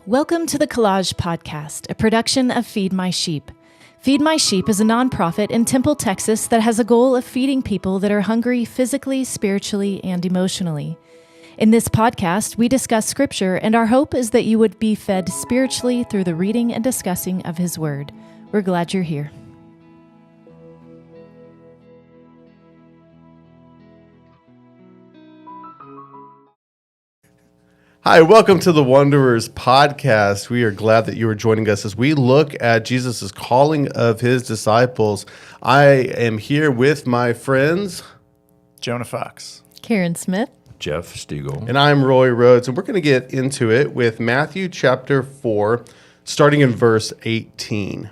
Welcome to the Collage Podcast, a production of Feed My Sheep. Feed My Sheep is a nonprofit in Temple, Texas that has a goal of feeding people that are hungry physically, spiritually, and emotionally. In this podcast, we discuss Scripture, and our hope is that you would be fed spiritually through the reading and discussing of His Word. We're glad you're here. Hi, welcome to the Wanderers Podcast. We are glad that you are joining us as we look at Jesus' calling of His disciples. I am here with my friends, Jonah Fox, Karen Smith, Jeff Stiegel, and I'm Roy Rhodes, and we're going to get into it with Matthew chapter 4, starting in verse 18.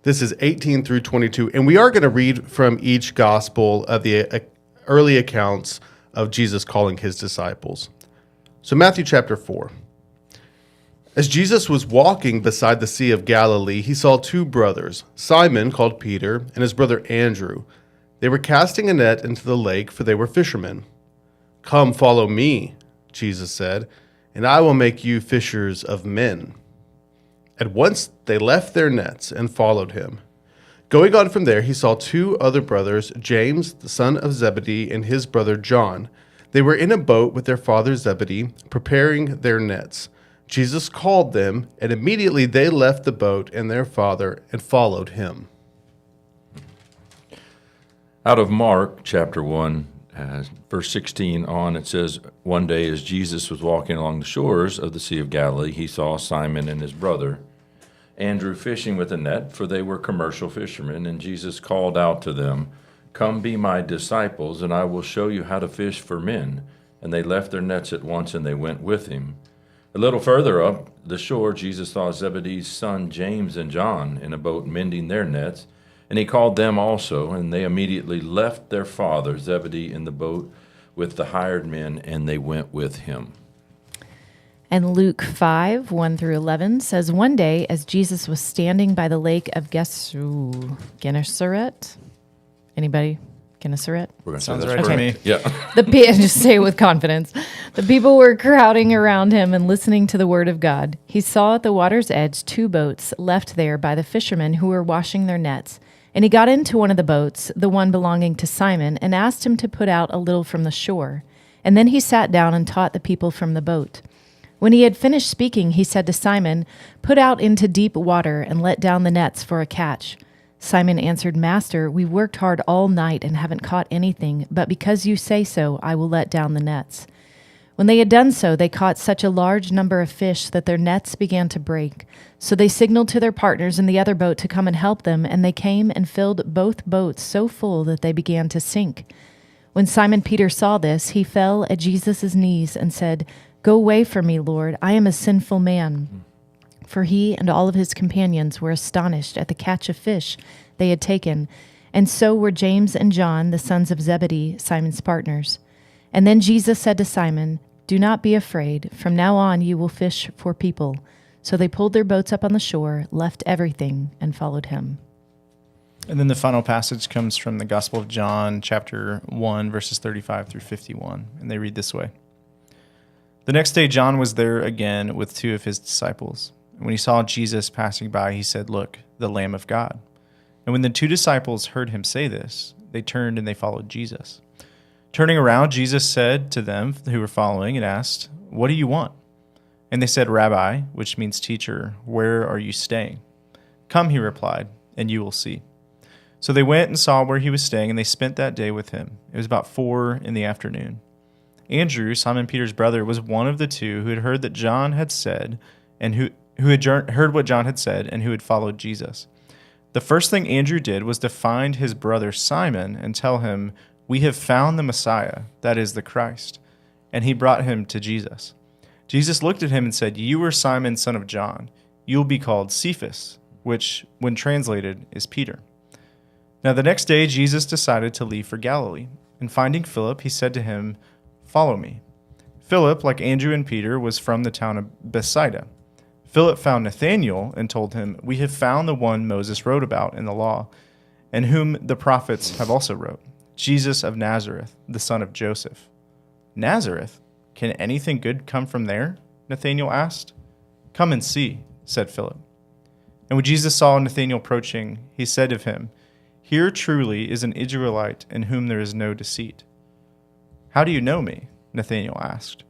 This is 18 through 22, and we are going to read from each gospel of the early accounts of Jesus calling His disciples. So Matthew chapter 4. As Jesus was walking beside the Sea of Galilee, he saw two brothers, Simon, called Peter, and his brother Andrew. They were casting a net into the lake, for they were fishermen. "Come, follow me," Jesus said, "and I will make you fishers of men." At once they left their nets and followed him. Going on from there, he saw two other brothers, James, the son of Zebedee, and his brother John. They were in a boat with their father Zebedee, preparing their nets. Jesus called them, and immediately they left the boat and their father and followed him. out of Mark chapter 1, verse 16 on, it says, "One day as Jesus was walking along the shores of the Sea of Galilee, he saw Simon and his brother Andrew fishing with a net, for they were commercial fishermen, and Jesus called out to them, 'Come be my disciples, and I will show you how to fish for men.' And they left their nets at once, and they went with him. A little further up the shore, Jesus saw Zebedee's son James and John in a boat mending their nets, and he called them also, and they immediately left their father Zebedee in the boat with the hired men, and they went with him." And Luke 5, 1 through 11 says, "One day as Jesus was standing by the lake of Gennesaret." Anybody? Gennesaret? We're going to Sounds say right that's to me. Yeah. Just say it with confidence. The people were crowding around him and listening to the word of God. He saw at the water's edge two boats left there by the fishermen who were washing their nets. And he got into one of the boats, the one belonging to Simon, and asked him to put out a little from the shore. And then he sat down and taught the people from the boat. When he had finished speaking, he said to Simon, "Put out into deep water and let down the nets for a catch." Simon answered, "Master, we've worked hard all night and haven't caught anything, but because you say so, I will let down the nets." When they had done so, they caught such a large number of fish that their nets began to break. So they signaled to their partners in the other boat to come and help them, and they came and filled both boats so full that they began to sink. When Simon Peter saw this, he fell at Jesus' knees and said, "Go away from me, Lord, I am a sinful man." For he and all of his companions were astonished at the catch of fish they had taken, and so were James and John, the sons of Zebedee, Simon's partners. And then Jesus said to Simon, "Do not be afraid. From now on you will fish for people." So they pulled their boats up on the shore, left everything, and followed him. And then the final passage comes from the Gospel of John, chapter 1, verses 35 through 51. And they read this way. "The next day John was there again with two of his disciples. And when he saw Jesus passing by, he said, 'Look, the Lamb of God.' And when the two disciples heard him say this, they turned and they followed Jesus. Turning around, Jesus said to them who were following and asked, 'What do you want?' And they said, 'Rabbi,' which means teacher, 'where are you staying?' 'Come,' he replied, 'and you will see.' So they went and saw where he was staying, and they spent that day with him. It was about 4 p.m. Andrew, Simon Peter's brother, was one of the two who had heard that John had said, and who had heard what John had said, and who had followed Jesus. The first thing Andrew did was to find his brother Simon and tell him, 'We have found the Messiah, that is the Christ.' And he brought him to Jesus. Jesus looked at him and said, 'You are Simon, son of John. You will be called Cephas,' which, when translated, is Peter. Now the next day Jesus decided to leave for Galilee. And finding Philip, he said to him, 'Follow me.' Philip, like Andrew and Peter, was from the town of Bethsaida. Philip found Nathanael and told him, 'We have found the one Moses wrote about in the law, and whom the prophets have also wrote, Jesus of Nazareth, the son of Joseph.' 'Nazareth? Can anything good come from there?' Nathanael asked. "Come and see," said Philip. And when Jesus saw Nathanael approaching, he said of him, "Here truly is an Israelite in whom there is no deceit." "How do you know me?" Nathanael asked.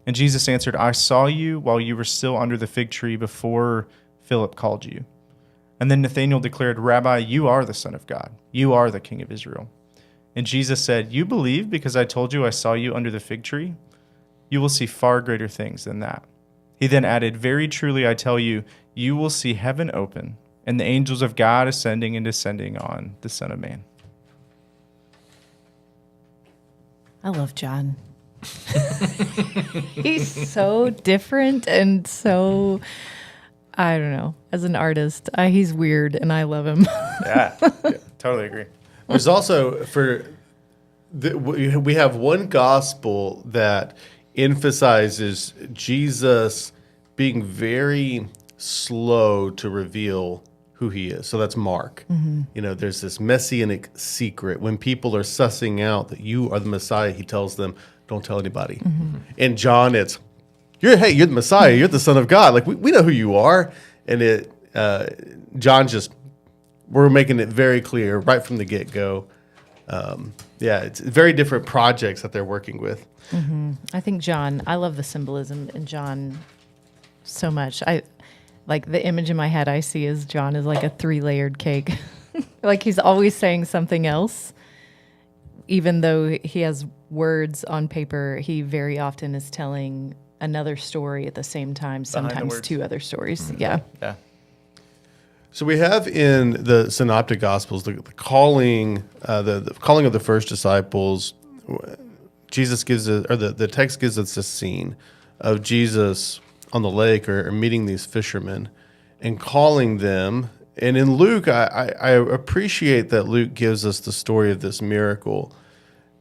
And Jesus answered, "I saw you while you were still under the fig tree before Philip called you." And then Nathanael declared, "Rabbi, you are the Son of God. You are the King of Israel." And Jesus said, "You believe because I told you I saw you under the fig tree? You will see far greater things than that." He then added, "Very truly I tell you, you will see heaven open and the angels of God ascending and descending on the Son of Man." I love John. He's so different and so, I don't know, as an artist, he's weird and I love him. Yeah, totally agree. There's also we have one gospel that emphasizes Jesus being very slow to reveal who he is. So that's Mark. You know, there's this messianic secret. When people are sussing out that you are the Messiah, he tells them, don't tell anybody. In John, it's, you're the Messiah. You're the Son of God. Like, we know who you are. And John we're making it very clear right from the get-go. It's very different projects that they're working with. I think I love the symbolism in John so much. Like the image in my head I see is John is like a 3-layered cake. Like he's always saying something else. Even though he has words on paper, he very often is telling another story at the same time, sometimes 2 other stories. Yeah. So we have in the Synoptic Gospels the calling, the calling of the first disciples. Jesus gives the text gives us a scene of Jesus on the lake or meeting these fishermen and calling them. And in Luke, I appreciate that Luke gives us the story of this miracle.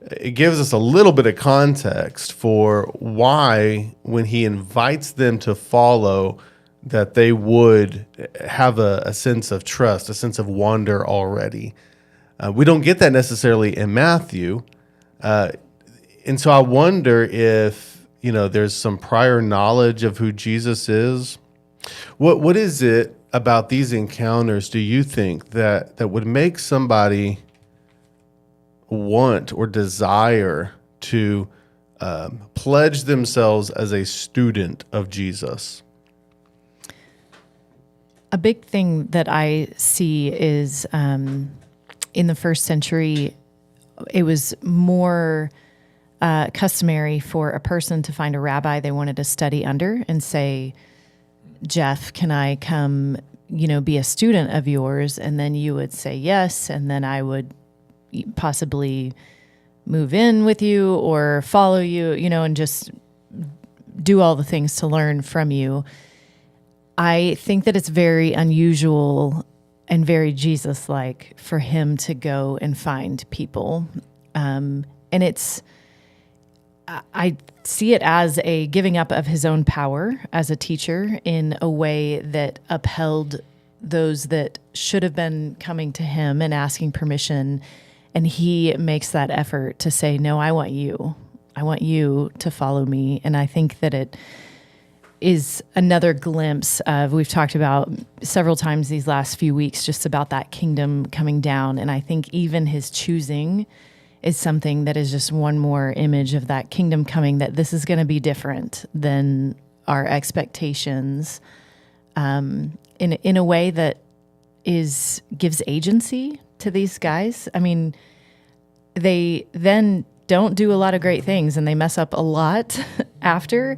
It gives us a little bit of context for why, when he invites them to follow, that they would have a sense of trust, a sense of wonder already. We don't get that necessarily in Matthew. And so I wonder if, there's some prior knowledge of who Jesus is. What is it about these encounters, do you think, that would make somebody want or desire to pledge themselves as a student of Jesus? A big thing that I see is in the first century, it was more customary for a person to find a rabbi they wanted to study under and say, "Jeff, can I come, be a student of yours?" And then you would say yes, and then I would possibly move in with you or follow you, and just do all the things to learn from you. I think that it's very unusual and very Jesus-like for him to go and find people. And I see it as a giving up of his own power as a teacher in a way that upheld those that should have been coming to him and asking permission. And he makes that effort to say, "No, I want you. I want you to follow me." And I think that it is another glimpse of, we've talked about several times these last few weeks, just about that kingdom coming down. And I think even his choosing is something that is just one more image of that kingdom coming, that this is going to be different than our expectations, in a way that gives agency to these guys. I mean, they then don't do a lot of great things and they mess up a lot after.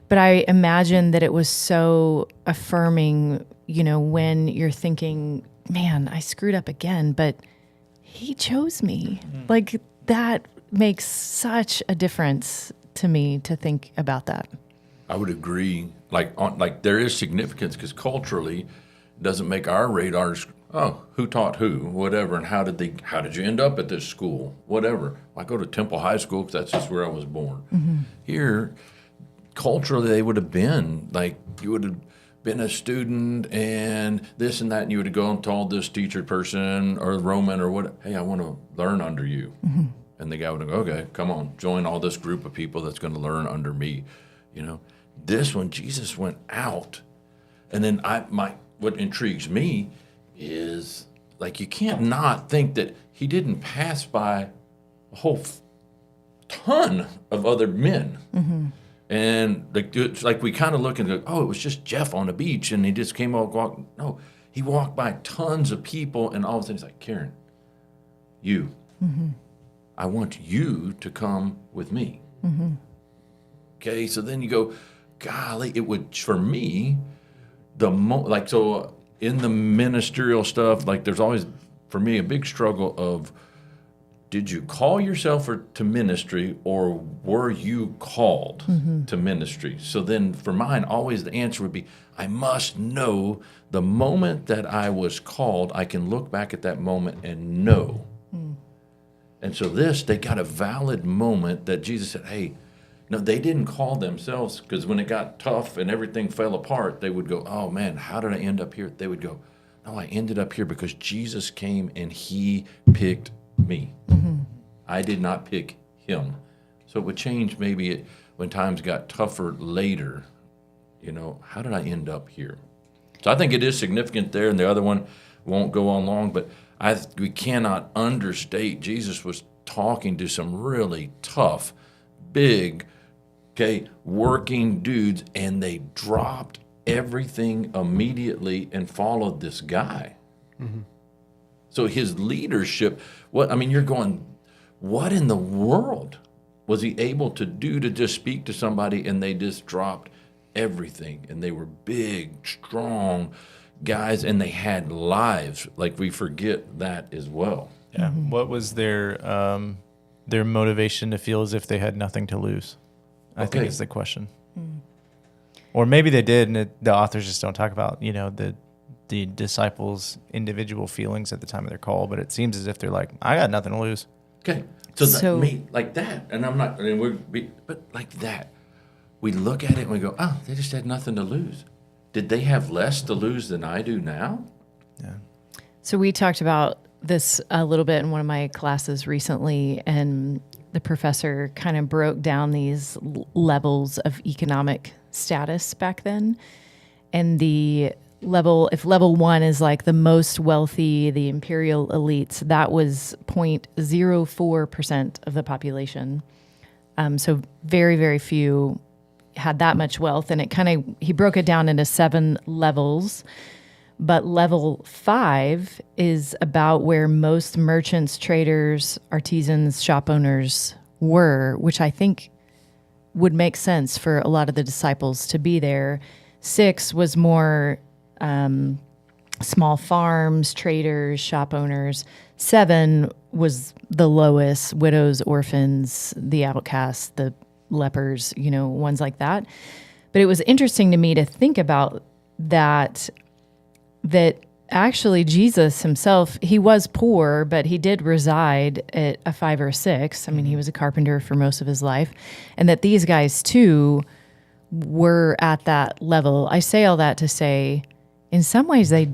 But I imagine that it was so affirming, when you're thinking, man, I screwed up again, but he chose me. Like, that makes such a difference to me to think about that. I would agree. Like there is significance because culturally, it doesn't make our radars. Oh, who taught who, whatever, and how did you end up at this school, whatever. I go to Temple High School because that's just where I was born. Here, culturally, they would have been like, you would have been a student and this and that, and you would have gone and told this teacher person or Roman or what, "Hey, I want to learn under you." And the guy would go, "Okay, come on, join all this group of people that's going to learn under me." This one, Jesus went out And then what intrigues me is, like, you can't not think that he didn't pass by a whole ton of other men. And it's like we kind of look and go, oh, it was just Jeff on the beach and he just came out walking. No, he walked by tons of people, and all of a sudden he's like, Karen, I want you to come with me. Okay, so then you go, golly, it would, for me, so in the ministerial stuff, like, there's always, for me, a big struggle of, did you call yourself to ministry, or were you called to ministry? So then for mine, always the answer would be, I must know the moment that I was called, I can look back at that moment and know. And so they got a valid moment that Jesus said, hey, no, they didn't call themselves, because when it got tough and everything fell apart, they would go, oh man, how did I end up here? They would go, no, I ended up here because Jesus came and he picked me. I did not pick him. So it would change maybe when times got tougher later, how did I end up here? So I think it is significant there, and the other one won't go on long, but we cannot understate, Jesus was talking to some really tough, big, working dudes, and they dropped everything immediately and followed this guy. So his leadership, you're going, what in the world was he able to do to just speak to somebody, and they just dropped everything, and they were big, strong guys, and they had lives. Like, we forget that as well. Yeah. What was their motivation to feel as if they had nothing to lose? I think is the question. Or maybe they did, and the authors just don't talk about, the disciples' individual feelings at the time of their call. But it seems as if they're like, I got nothing to lose. Okay. So like that, and I'm not, but like that, we look at it and we go, oh, they just had nothing to lose. Did they have less to lose than I do now? Yeah. So we talked about this a little bit in one of my classes recently, and the professor kind of broke down these levels of economic status back then. And if level 1 is like the most wealthy, the imperial elites, that was 0.04% of the population. So very, very few had that much wealth. And he broke it down into 7 levels. But level 5 is about where most merchants, traders, artisans, shop owners were, which I think would make sense for a lot of the disciples to be there. 6 was more small farms, traders, shop owners. 7 was the lowest, widows, orphans, the outcasts, the lepers, ones like that. But it was interesting to me to think about that actually Jesus himself, he was poor, but he did reside at a 5 or 6. I mean, he was a carpenter for most of his life. And that these guys too were at that level. I say all that to say, in some ways they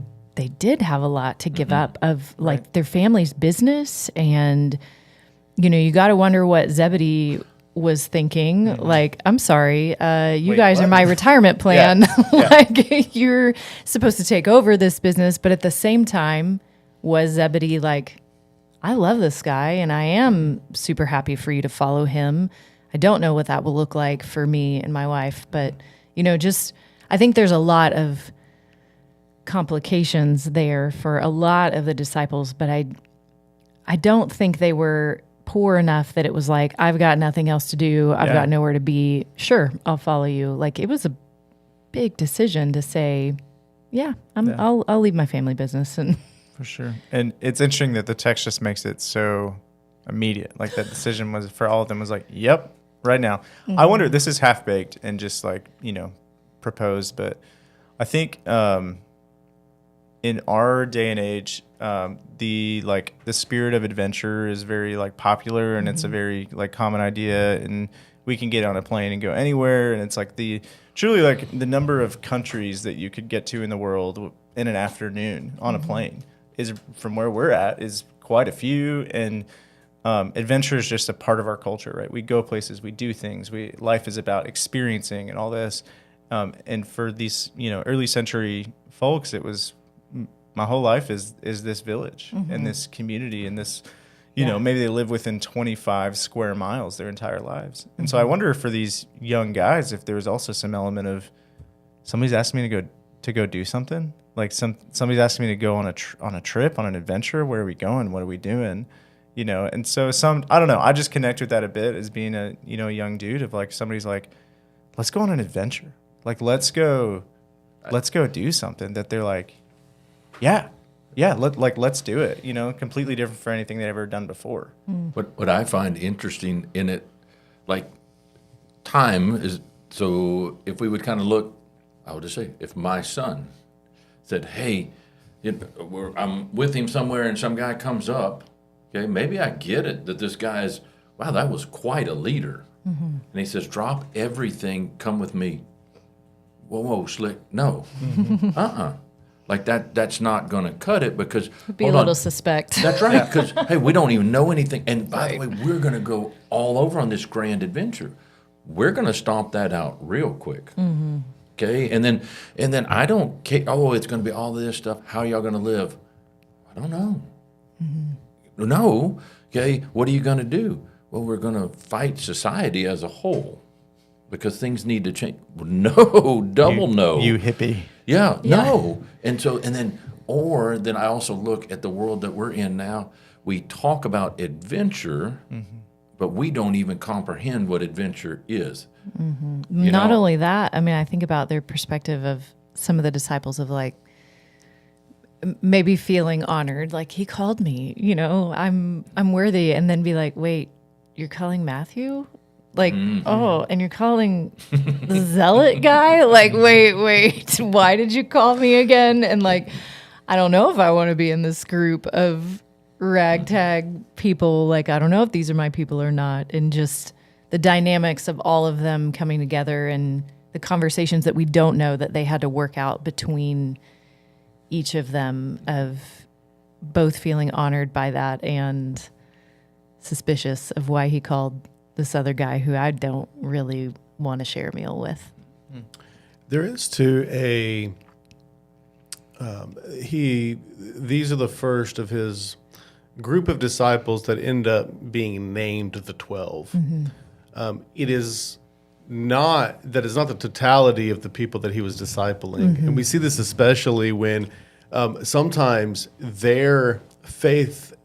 did have a lot to give up of like their family's business. And, you got to wonder what Zebedee was thinking, like, I'm sorry, you guys are my retirement plan. Like, you're supposed to take over this business. But at the same time, was Zebedee like, I love this guy and I am super happy for you to follow him. I don't know what that will look like for me and my wife, but, I think there's a lot of complications there for a lot of the disciples, but I don't think they were poor enough that it was like, I've got nothing else to do. I've got nowhere to be. Sure, I'll follow you. Like, it was a big decision to say, I'll leave my family business. And for sure. And it's interesting that the text just makes it so immediate. Like, that decision was for all of them was like, yep, right now. I wonder, this is half baked and just like, proposed, but I think in our day and age, the spirit of adventure is very like popular, and it's a very like common idea, and we can get on a plane and go anywhere, and it's like the number of countries that you could get to in the world in an afternoon on a plane is, from where we're at, is quite a few. And adventure is just a part of our culture, right? We go places, we do things, life is about experiencing and all this. And for these, early century folks, it was my whole life is this village and this community and this, maybe they live within 25 square miles their entire lives. And so I wonder for these young guys if there was also some element of somebody's asking me to go do something. Like somebody's asking me to go on a trip, on an adventure. Where are we going? What are we doing? And so I don't know. I just connect with that a bit as being a young dude of like somebody's like, let's go on an adventure. Like let's go do something that they're like, yeah, let's do it. Completely different for anything they've ever done before. What I find interesting in it, like time is, so if we would kind of look, I would just say, if my son said, hey, I'm with him somewhere and some guy comes up, okay, maybe I get it that this guy is, wow, that was quite a leader. And he says, drop everything, come with me. Whoa, slick, no. Like that's not going to cut it because Would be a little suspect. That's right, because hey, we don't even know anything. And by the way, we're going to go all over on this grand adventure. We're going to stomp that out real quick. Okay, and then I don't care. Oh, it's going to be all this stuff. How are y'all going to live? I don't know. No. Okay, what are you going to do? Well, we're going to fight society as a whole because things need to change. No, no. You hippie. Yeah, no. And then I also look at the world that we're in now. We talk about adventure, but we don't even comprehend what adventure is. Not only that, I mean, I think about their perspective of some of the disciples of like maybe feeling honored, like he called me, I'm worthy, and then be like, wait, you're calling Matthew? Like, oh, and you're calling the zealot guy? Like, wait, why did you call me again? And like, I don't know if I want to be in this group of ragtag people. Like, I don't know if these are my people or not. And just the dynamics of all of them coming together and the conversations that we don't know that they had to work out between each of them, of both feeling honored by that and suspicious of why he called this other guy who I don't really want to share a meal with. There is too these are the first of his group of disciples that end up being named the 12. It is not the totality of the people that he was discipling. And we see this especially when sometimes their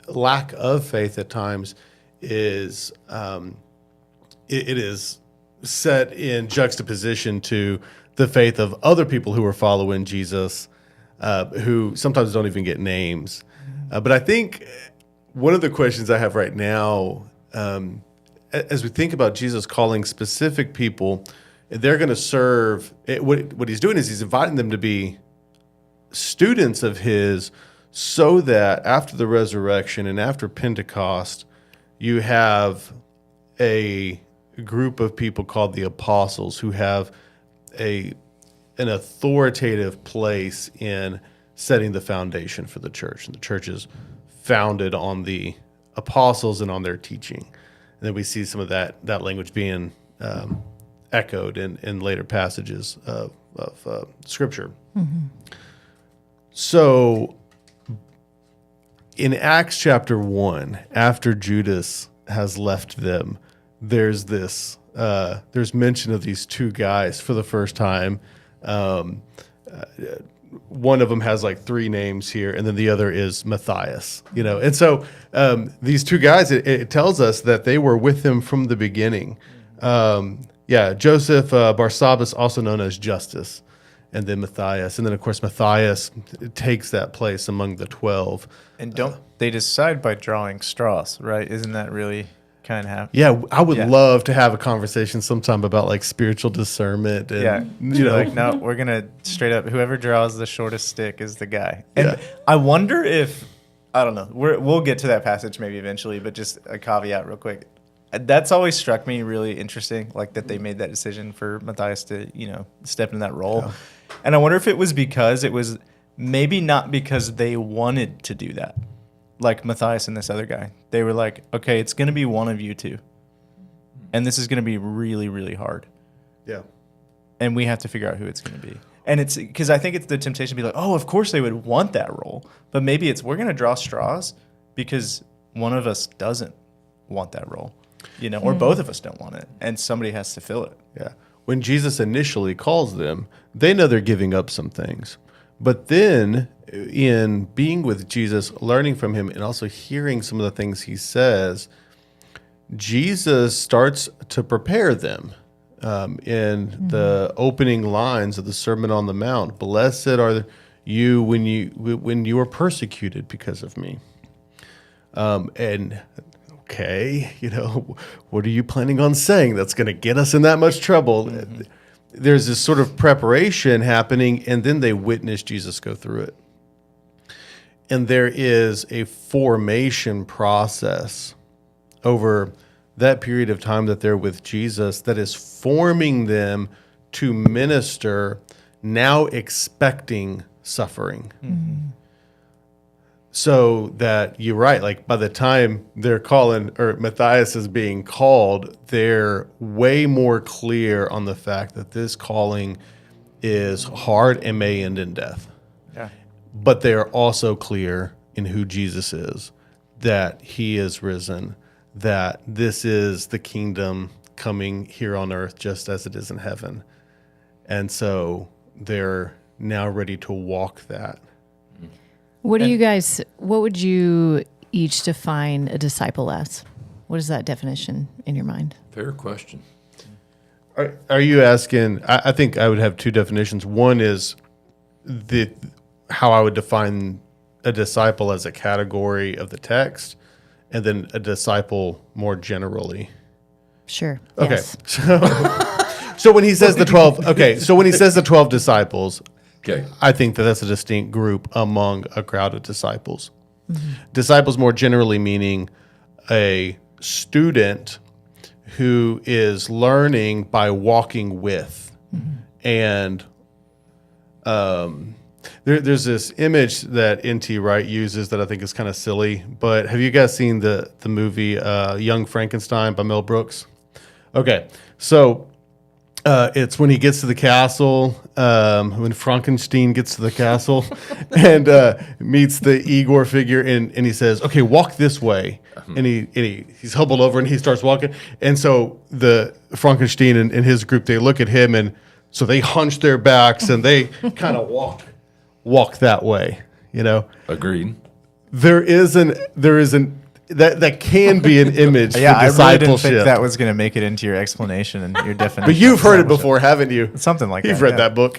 lack of faith at times is it is set in juxtaposition to the faith of other people who are following Jesus, who sometimes don't even get names. But I think one of the questions I have right now, as we think about Jesus calling specific people, they're going to serve. What he's doing is he's inviting them to be students of his, so that after the resurrection and after Pentecost, you have a group of people called the apostles who have an authoritative place in setting the foundation for the church. And the church is founded on the apostles and on their teaching. And then we see some of that language being echoed in later passages of Scripture. So in Acts chapter 1, after Judas has left them, there's mention of these two guys for the first time. One of them has like three names here, and then the other is Matthias, And so these two guys, it tells us that they were with him from the beginning. Joseph Barsabbas, also known as Justus, and then Matthias. And then, of course, Matthias takes that place among the 12. And don't they decide by drawing straws, right? Isn't that really kind of happen? Yeah, I would love to have a conversation sometime about like spiritual discernment. And, like, no, we're going to straight up, whoever draws the shortest stick is the guy. And I wonder if, I don't know, we'll get to that passage maybe eventually, but just a caveat real quick. That's always struck me really interesting, like that they made that decision for Matthias to, step in that role. Yeah. And I wonder if it was because it was maybe not because they wanted to do that. Like Matthias and this other guy. They were like, okay, it's going to be one of you two. And this is going to be really, really hard. Yeah. and we have to figure out who it's going to be. And it's because I think it's the temptation to be like, oh, of course they would want that role. But maybe it's we're going to draw straws because one of us doesn't want that role, or both of us don't want it. And somebody has to fill it. Yeah. When Jesus initially calls them, they know they're giving up some things. But then in being with Jesus, learning from him, and also hearing some of the things he says, Jesus starts to prepare them. In the opening lines of the Sermon on the Mount, blessed are you when you are persecuted because of me. And okay, what are you planning on saying that's going to get us in that much trouble? There's this sort of preparation happening, and then they witness Jesus go through it. And there is a formation process over that period of time that they're with Jesus that is forming them to minister, now expecting suffering. So that you're right, like by the time they're calling, or Matthias is being called, they're way more clear on the fact that this calling is hard and may end in death. Yeah. But they are also clear in who Jesus is, that he is risen, that this is the kingdom coming here on earth just as it is in heaven. And so they're now ready to walk that. What would you each define a disciple as? What is that definition in your mind? Fair question. Are you asking, I think I would have two definitions. One is how I would define a disciple as a category of the text, and then a disciple more generally. Sure. Okay. Yes. So when he says the 12 disciples, Okay. I think that's a distinct group among a crowd of disciples. Disciples more generally meaning a student who is learning by walking with. And there's this image that N.T. Wright uses that I think is kind of silly, but have you guys seen the movie Young Frankenstein by Mel Brooks? Okay, so it's when he gets to the castle, when Frankenstein gets to the castle and meets the Igor figure, and he says, okay, walk this way. And he's hobbled over and he starts walking. And so the Frankenstein and his group, they look at him, and so they hunch their backs and they kind of walk that way, Agreed. There is that can be an image for I really discipleship. didn't think that was going to make it into your explanation and your definition. But you've heard it before, haven't you? Something like that. You've read yeah. that book.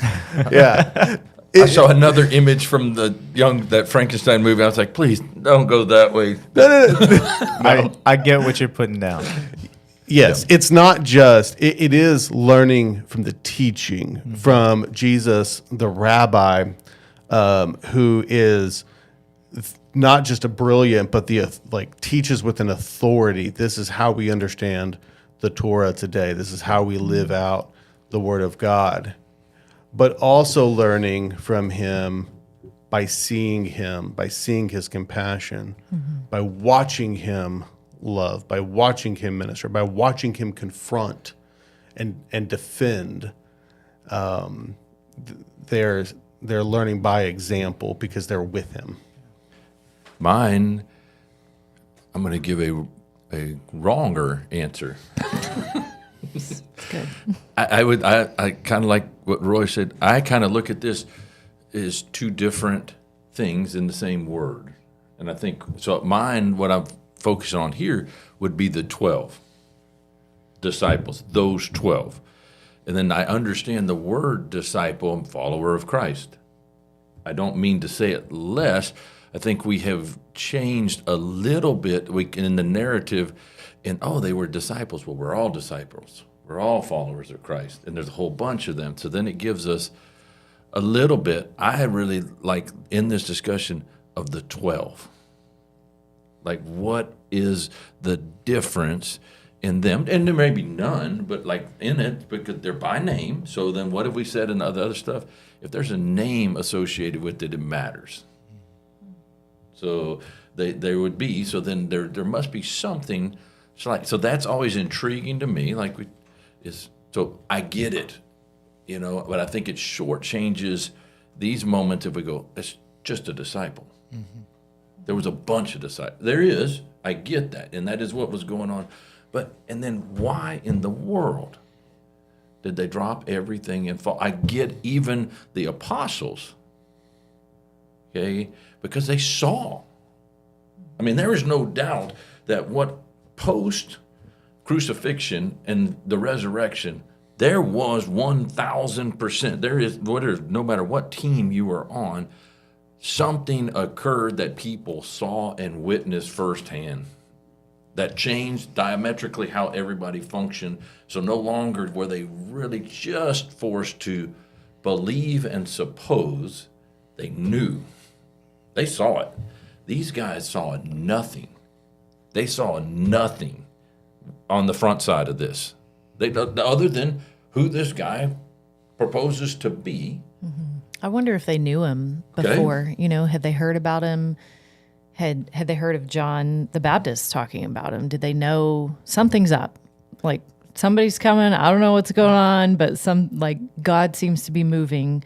Yeah. I saw another image from that Frankenstein movie. I was like, please don't go that way. I get what you're putting down. Yes, it's not just, it is learning from the teaching from Jesus, the rabbi, who is not just a brilliant, but teaches with an authority. This is how we understand the Torah today. This is how we live out the Word of God. But also learning from him by seeing his compassion, by watching him love, by watching him minister, by watching him confront and defend. They're learning by example because they're with him. Mine, I'm going to give a wronger answer. Good. I kind of like what Roy said. I kind of look at this as two different things in the same word. And I think, so mine, what I'm focusing on here would be the 12 disciples, those 12. And then I understand the word disciple and follower of Christ. I don't mean to say it less. I think we have changed a little bit in the narrative, and they were disciples. Well, we're all disciples. We're all followers of Christ, and there's a whole bunch of them. So then it gives us a little bit. I really like in this discussion of the 12. Like, what is the difference in them? And there may be none, but in it, because they're by name. So then what have we said in the other stuff? If there's a name associated with it, it matters. So there would be. So then there must be something. So that's always intriguing to me. So I get it. but I think it shortchanges these moments if we go, it's just a disciple. There was a bunch of disciples. There is, I get that, and that is what was going on. And then why in the world did they drop everything and fall? I get even the apostles, okay, because they saw. I mean, there is no doubt that what post-crucifixion and the resurrection, there was 1,000%. There is, no matter what team you were on, something occurred that people saw and witnessed firsthand that changed diametrically how everybody functioned. So no longer were they really just forced to believe and suppose. They knew. They saw it. These guys saw nothing. They saw nothing on the front side of this. Other than who this guy proposes to be. I wonder if they knew him before. Had they heard about him? Had they heard of John the Baptist talking about him? Did they know something's up? Like somebody's coming. I don't know what's going on, but God seems to be moving.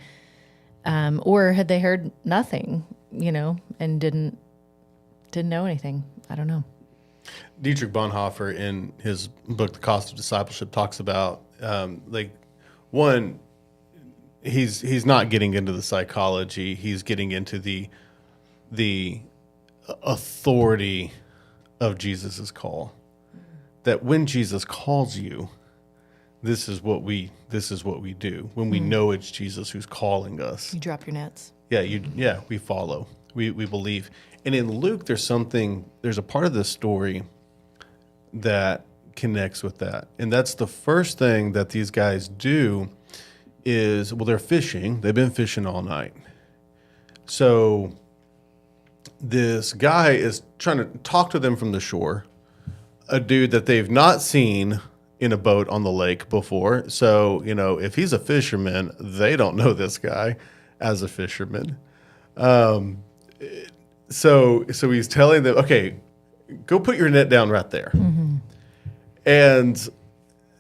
Or had they heard nothing, and didn't know anything? I don't know. Dietrich Bonhoeffer, in his book, The Cost of Discipleship, talks about one, he's not getting into the psychology. He's getting into the authority of Jesus's call. That when Jesus calls you, this is what we do. When we know it's Jesus who's calling us. You drop your nets. Yeah, we follow. We believe. And in Luke, there's a part of this story that connects with that. And that's the first thing that these guys do is, they're fishing. They've been fishing all night. So this guy is trying to talk to them from the shore, a dude that they've not seen in a boat on the lake before. So, if he's a fisherman, they don't know this guy as a fisherman. So he's telling them, okay, go put your net down right there. And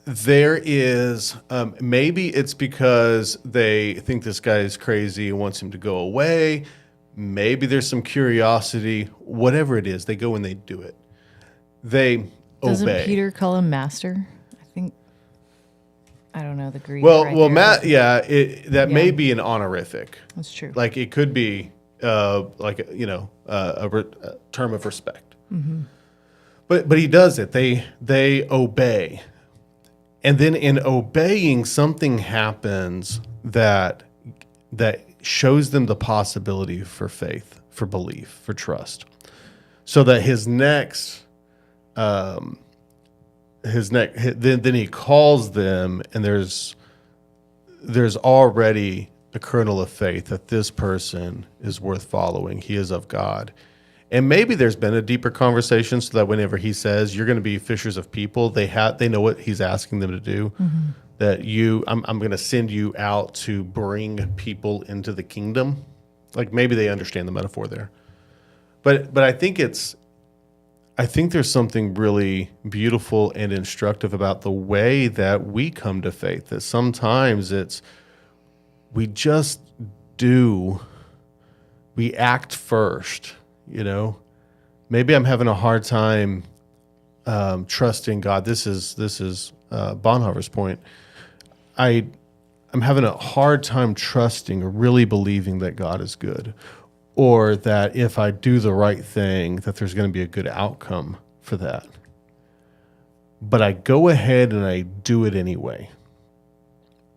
there is, maybe it's because they think this guy is crazy and wants him to go away. Maybe there's some curiosity. Whatever it is, they go and they do it. They Doesn't obey. Peter call him master? I don't know the Greek. Matt, may be an honorific. That's true. Like it could be a term of respect. But he does it. They obey. And then in obeying, something happens that shows them the possibility for faith, for belief, for trust. So that then he calls them, and there's already a kernel of faith that this person is worth following. He is of God. And maybe there's been a deeper conversation so that whenever he says you're going to be fishers of people, they know what he's asking them to do. That I'm going to send you out to bring people into the kingdom. Like maybe they understand the metaphor there. But I think there's something really beautiful and instructive about the way that we come to faith. That sometimes we just do. We act first. Maybe I'm having a hard time trusting God. This is Bonhoeffer's point. I'm having a hard time trusting or really believing that God is good, or that if I do the right thing, that there's going to be a good outcome for that. But I go ahead and I do it anyway.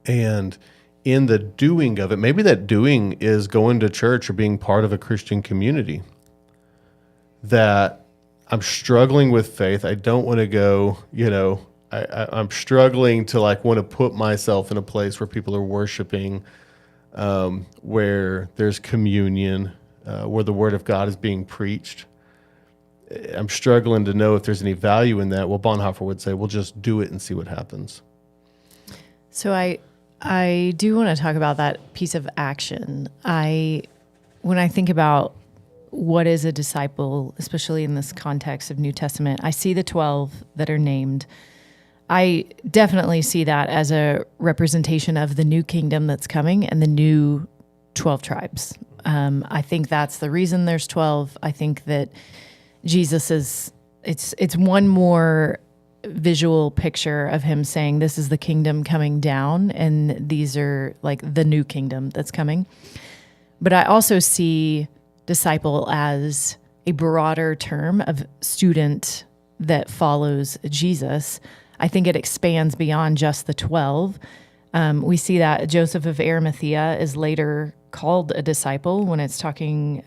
And in the doing of it, maybe that doing is going to church or being part of a Christian community. That I'm struggling with faith. I don't want to go, I'm struggling to want to put myself in a place where people are worshiping, where there's communion, where the word of God is being preached. I'm struggling to know if there's any value in that. Well, Bonhoeffer would say, well, just do it and see what happens. So I do want to talk about that piece of action. When I think about what is a disciple, especially in this context of New Testament, I see the 12 that are named. I definitely see that as a representation of the new kingdom that's coming and the new 12 tribes. I think that's the reason there's 12. I think that Jesus is, it's one more visual picture of him saying, this is the kingdom coming down, and these are like the new kingdom that's coming. But I also see disciple as a broader term of student that follows Jesus. I think it expands beyond just the 12. We see that Joseph of Arimathea is later called a disciple when it's talking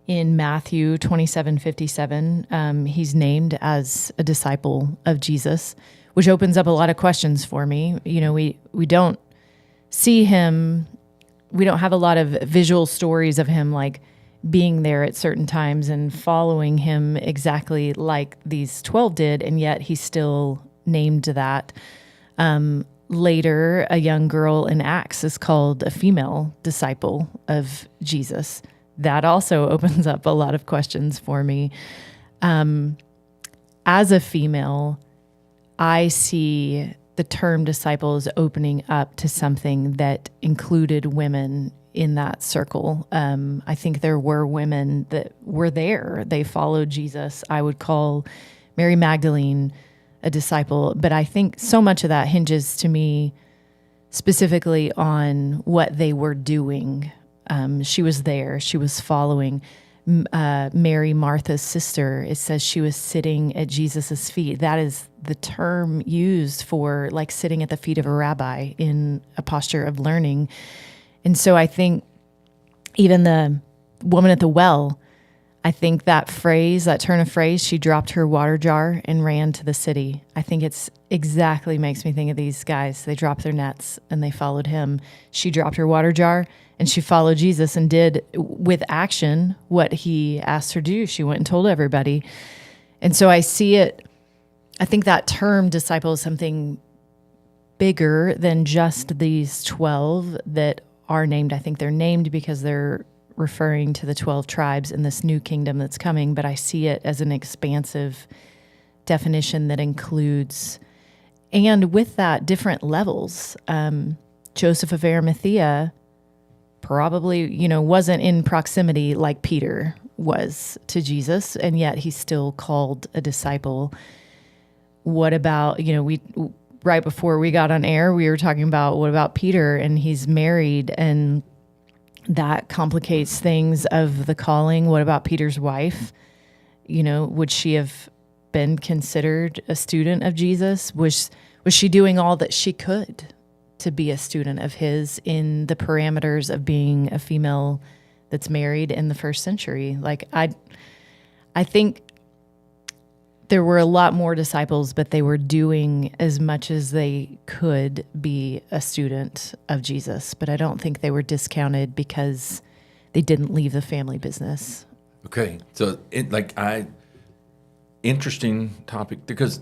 in Matthew 27:57. He's named as a disciple of Jesus, which opens up a lot of questions for me. You know, we don't see him, we don't have a lot of visual stories of him like being there at certain times and following him exactly like these 12 did, and yet he's still named that. Later, a young girl in Acts is called a female disciple of Jesus. That also opens up a lot of questions for me. As a female, I see the term disciples opening up to something that included women in that circle. I think there were women that were there. They followed Jesus. I would call Mary Magdalene a disciple, but I think so much of that hinges to me specifically on what they were doing. She was there. She was following. Mary, Martha's sister, it says she was sitting at Jesus's feet. That is the term used for like sitting at the feet of a rabbi in a posture of learning. And so I think even the woman at the well, I think that phrase, that turn of phrase, she dropped her water jar and ran to the city. I think it's exactly makes me think of these guys. They dropped their nets and they followed him. She dropped her water jar and she followed Jesus and did with action what he asked her to do. She went and told everybody. And so I see it, I think that term disciple is something bigger than just these 12 that are named. I think they're named because they're referring to the 12 tribes in this new kingdom that's coming, but I see it as an expansive definition that includes, and with that, different levels. Joseph of Arimathea probably, wasn't in proximity like Peter was to Jesus, and yet he's still called a disciple. What about, right before we got on air, we were talking about what about Peter, and he's married, and that complicates things of the calling. What about Peter's wife? Would she have been considered a student of Jesus? Was she doing all that she could to be a student of his in the parameters of being a female that's married in the first century? Like, I think there were a lot more disciples, but they were doing as much as they could be a student of Jesus. But I don't think they were discounted because they didn't leave the family business. Okay, so interesting topic, because,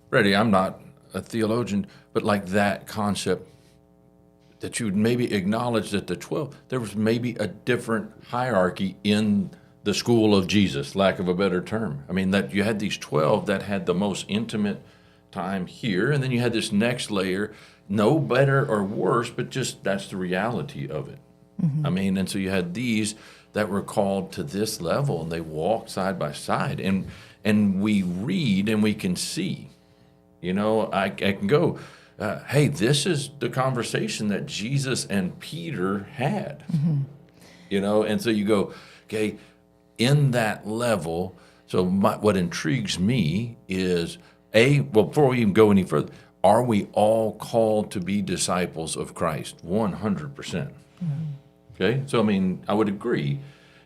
Reddy, I'm not a theologian, but like that concept that you would maybe acknowledge that the 12, there was maybe a different hierarchy in the school of Jesus, lack of a better term. I mean, that you had these 12 that had the most intimate time here, and then you had this next layer, no better or worse, but just that's the reality of it. Mm-hmm. I mean, and so you had these that were called to this level, and they walked side by side, and we read and we can see. I can go, hey, this is the conversation that Jesus and Peter had. Mm-hmm. And so you go, okay, in that level, so what intrigues me is, before we even go any further, are we all called to be disciples of Christ? 100%. Mm-hmm. Okay? So, I would agree.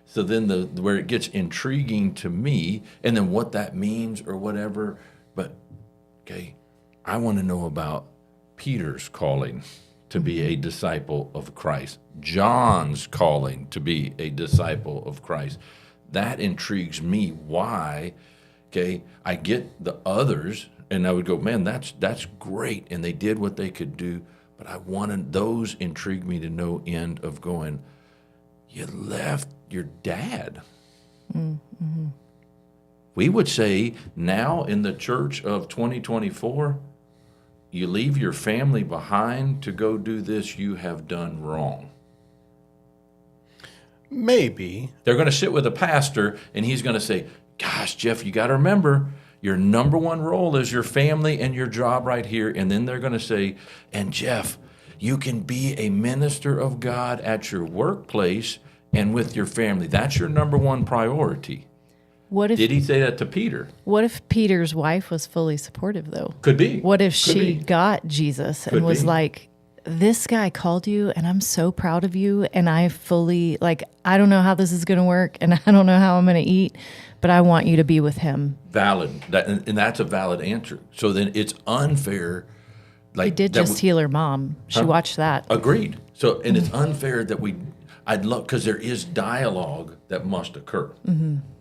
So then where it gets intriguing to me, and then what that means or whatever, but, okay, I want to know about Peter's calling to be a disciple of Christ, John's calling to be a disciple of Christ. That intrigues me. Why? Okay, I get the others, and I would go, man, that's great, and they did what they could do, but I wanted, those intrigue me to no end of going, you left your dad. Mm-hmm. We would say now in the church of 2024, you leave your family behind to go do this, you have done wrong. Maybe. They're going to sit with a pastor and he's going to say, gosh, Jeff, you got to remember your number one role is your family and your job right here. And then they're going to say, and Jeff, you can be a minister of God at your workplace and with your family. That's your number one priority. What if Did he say that to Peter? What if Peter's wife was fully supportive, though? Could be. What if Could she be. got Jesus and Could was be. like, this guy called you and I'm so proud of you, and I fully, like, I don't know how this is going to work and I don't know how I'm going to eat, but I want you to be with him. Valid. And that's a valid answer. So then it's unfair. Like He did that just heal her mom. She watched that. Agreed. So, and it's unfair that I'd love, because there is dialogue that must occur.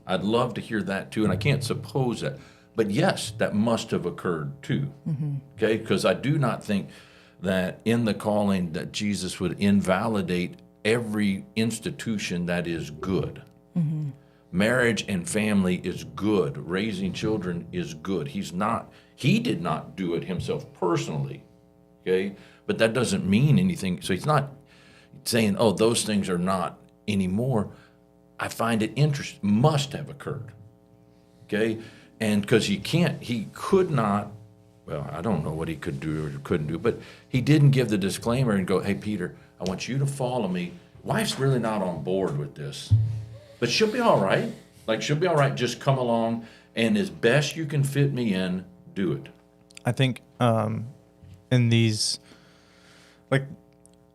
I'd love to hear that too, and I can't suppose that. But yes, that must have occurred too. Okay, because I do not think that in the calling that Jesus would invalidate every institution that is good. Marriage and family is good. Raising children is good. He did not do it himself personally, okay? But that doesn't mean anything. So he's not saying, oh, those things are not anymore. I find it interesting, must have occurred, okay? And because he could not, well, I don't know what he could do or couldn't do, but he didn't give the disclaimer and go, hey, Peter, I want you to follow me. Wife's really not on board with this, but she'll be all right. Like, she'll be all right. Just come along, and as best you can fit me in, do it. I think in these, like,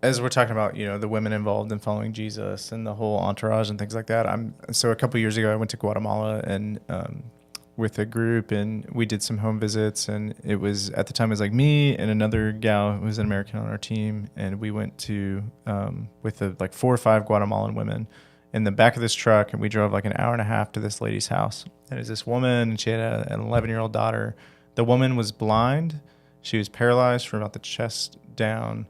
as we're talking about, the women involved in following Jesus and the whole entourage and things like that. So a couple years ago, I went to Guatemala and with a group, and we did some home visits. And it was, at the time, it was like me and another gal who was an American on our team, and we went to with like 4 or 5 Guatemalan women in the back of this truck, and we drove like an hour and a half to this lady's house. And it was this woman, and she had an 11-year-old daughter. The woman was blind. She was paralyzed from about the chest down.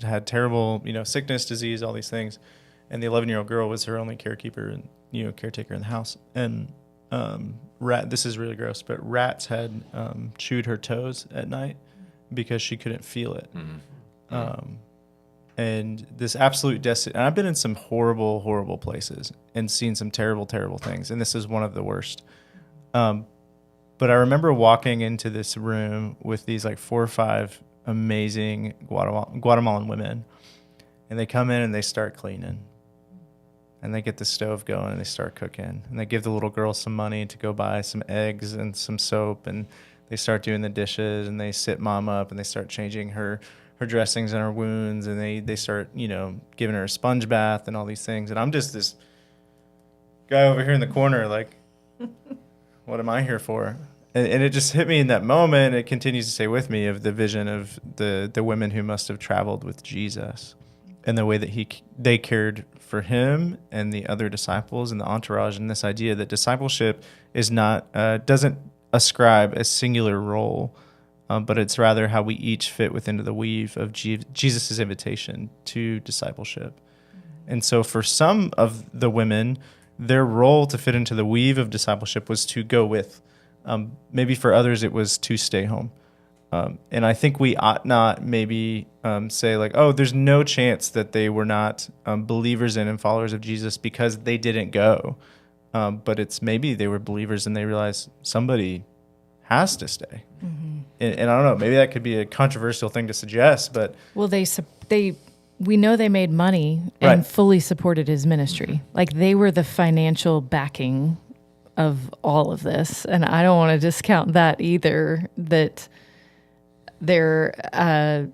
Had terrible, sickness, disease, all these things. And the 11-year-old girl was her only caretaker in the house. And this is really gross, but rats had chewed her toes at night because she couldn't feel it. And this absolute and I've been in some horrible, horrible places and seen some terrible, terrible things. And this is one of the worst. But I remember walking into this room with these like 4 or 5 amazing Guatemalan women, and they come in and they start cleaning, and they get the stove going and they start cooking, and they give the little girl some money to go buy some eggs and some soap, and they start doing the dishes, and they sit mom up and they start changing her dressings and her wounds, and they start giving her a sponge bath and all these things. And I'm just this guy over here in the corner like, what am I here for? And it just hit me in that moment. It continues to stay with me, of the vision of the women who must have traveled with Jesus, and the way that they cared for him and the other disciples and the entourage, and this idea that discipleship is not doesn't ascribe a singular role, but it's rather how we each fit within the weave of Jesus' invitation to discipleship. And so for some of the women, their role to fit into the weave of discipleship was to go with. Maybe for others, it was to stay home. And I think we ought not maybe say like, oh, there's no chance that they were not believers in and followers of Jesus because they didn't go. But it's maybe they were believers and they realized somebody has to stay. And I don't know, maybe that could be a controversial thing to suggest, but... Well, we know they made money and Right. fully supported his ministry. Like, they were the financial backing of all of this. And I don't want to discount that either, that they're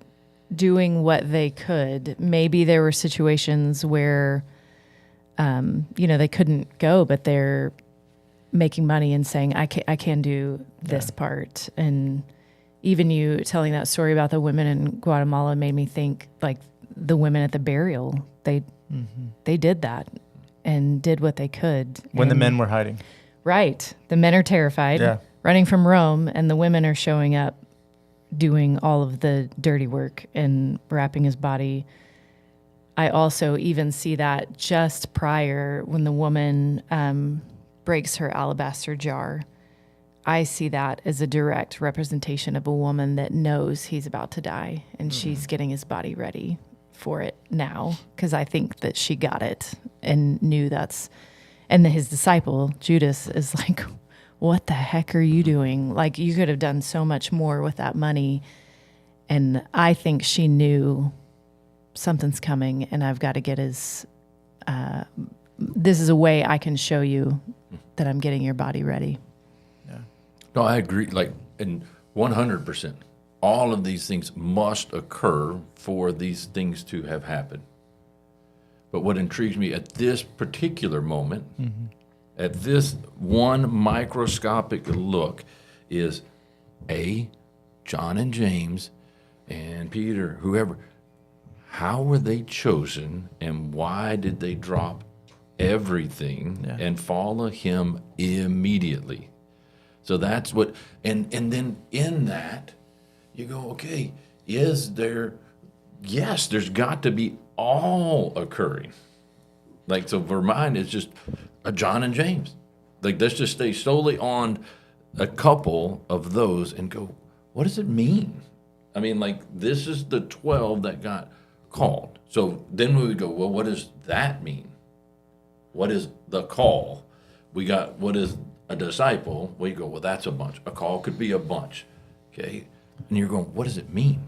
doing what they could. Maybe there were situations where, they couldn't go, but they're making money and saying, I can do this part. And even you telling that story about the women in Guatemala made me think, like, the women at the burial, they did that and did what they could. When the And- men were hiding. Right. The men are terrified, Yeah. running from Rome, and the women are showing up, doing all of the dirty work and wrapping his body. I also even see that just prior, when the woman breaks her alabaster jar. I see that as a direct representation of a woman that knows he's about to die, and she's getting his body ready for it now, because I think that she got it and knew that's, and his disciple, Judas, is like, what the heck are you doing? Like, you could have done so much more with that money. And I think she knew something's coming, and I've got to get his, this is a way I can show you that I'm getting your body ready. No, I agree. Like, and 100%. All of these things must occur for these things to have happened. But what intrigues me at this particular moment, at this one microscopic look, is John and James and Peter, whoever, how were they chosen, and why did they drop everything and follow him immediately? So that's what, and then in that, you go, okay, is there, yes, there's got to be all occurring. Like, so for mine, it's just a John and James. Like, let's just stay solely on a couple of those and go, what does it mean? I mean, like, this is the 12 that got called. So then we would go, well, what does that mean? What is the call? We got, what is a disciple? We go, well, that's a bunch. A call could be a bunch. Okay. And you're going, what does it mean?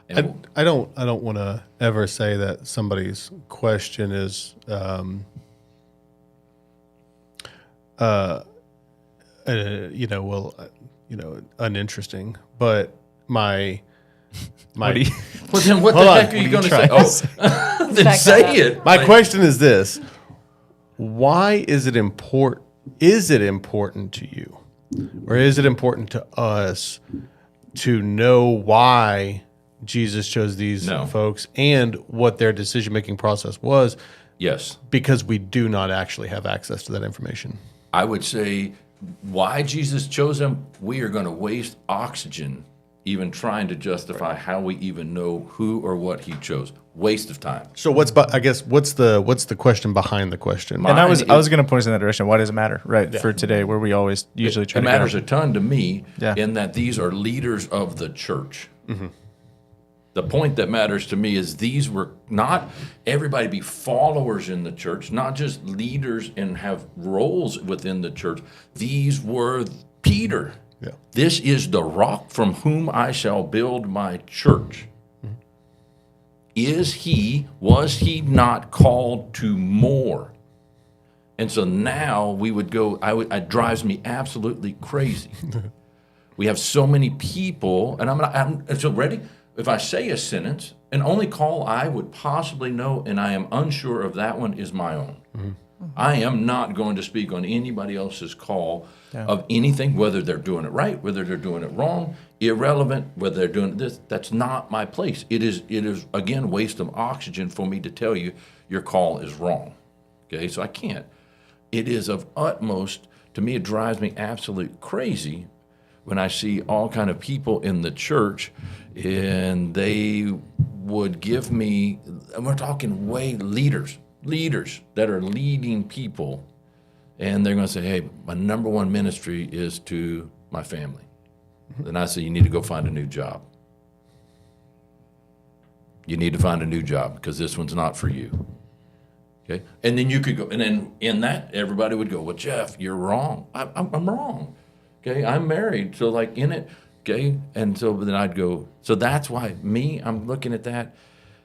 And I don't want to ever say that somebody's question is uninteresting, but my What do you, well, then what the Hold on. heck are you What going are to you say? trying Oh, then say it. my question is this: why is it important? Is it important to you, or is it important to us to know why Jesus chose these No. folks and what their decision-making process was? Yes. Because we do not actually have access to that information. I would say why Jesus chose them, we are going to waste oxygen even trying to justify how we even know who or what he chose. Waste of time. So what's the question behind the question? and I was Mine is- going to point us in that direction. Why does it matter, right? For today, where we always usually try It to matters go. a ton to me Yeah. in that these are leaders of the church. The point that matters to me is these were not everybody be followers in the church, not just leaders and have roles within the church. These were Peter. Yeah. This is the rock from whom I shall build my church. Was he not called to more? And so now we would go, it drives me absolutely crazy. We have so many people, and I'm so ready. If I say a sentence, an only call I would possibly know, and I am unsure of that one, is my own. I am not going to speak on anybody else's call of anything, whether they're doing it right, whether they're doing it wrong, irrelevant, whether they're doing this. That's not my place. It is again, waste of oxygen for me to tell you your call is wrong. Okay, so I can't. It is of utmost, to me, it drives me absolute crazy when I see all kind of people in the church and they would give me, and we're talking leaders that are leading people, and they're going to say, hey, my number one ministry is to my family. Then I say, you need to go find a new job. You need to find a new job because this one's not for you. Okay, and then you could go, and then in that, everybody would go, well, Jeff, you're wrong. I'm wrong. Okay, I'm married, so like in it, okay, and so then I'd go, so that's why I'm looking at that,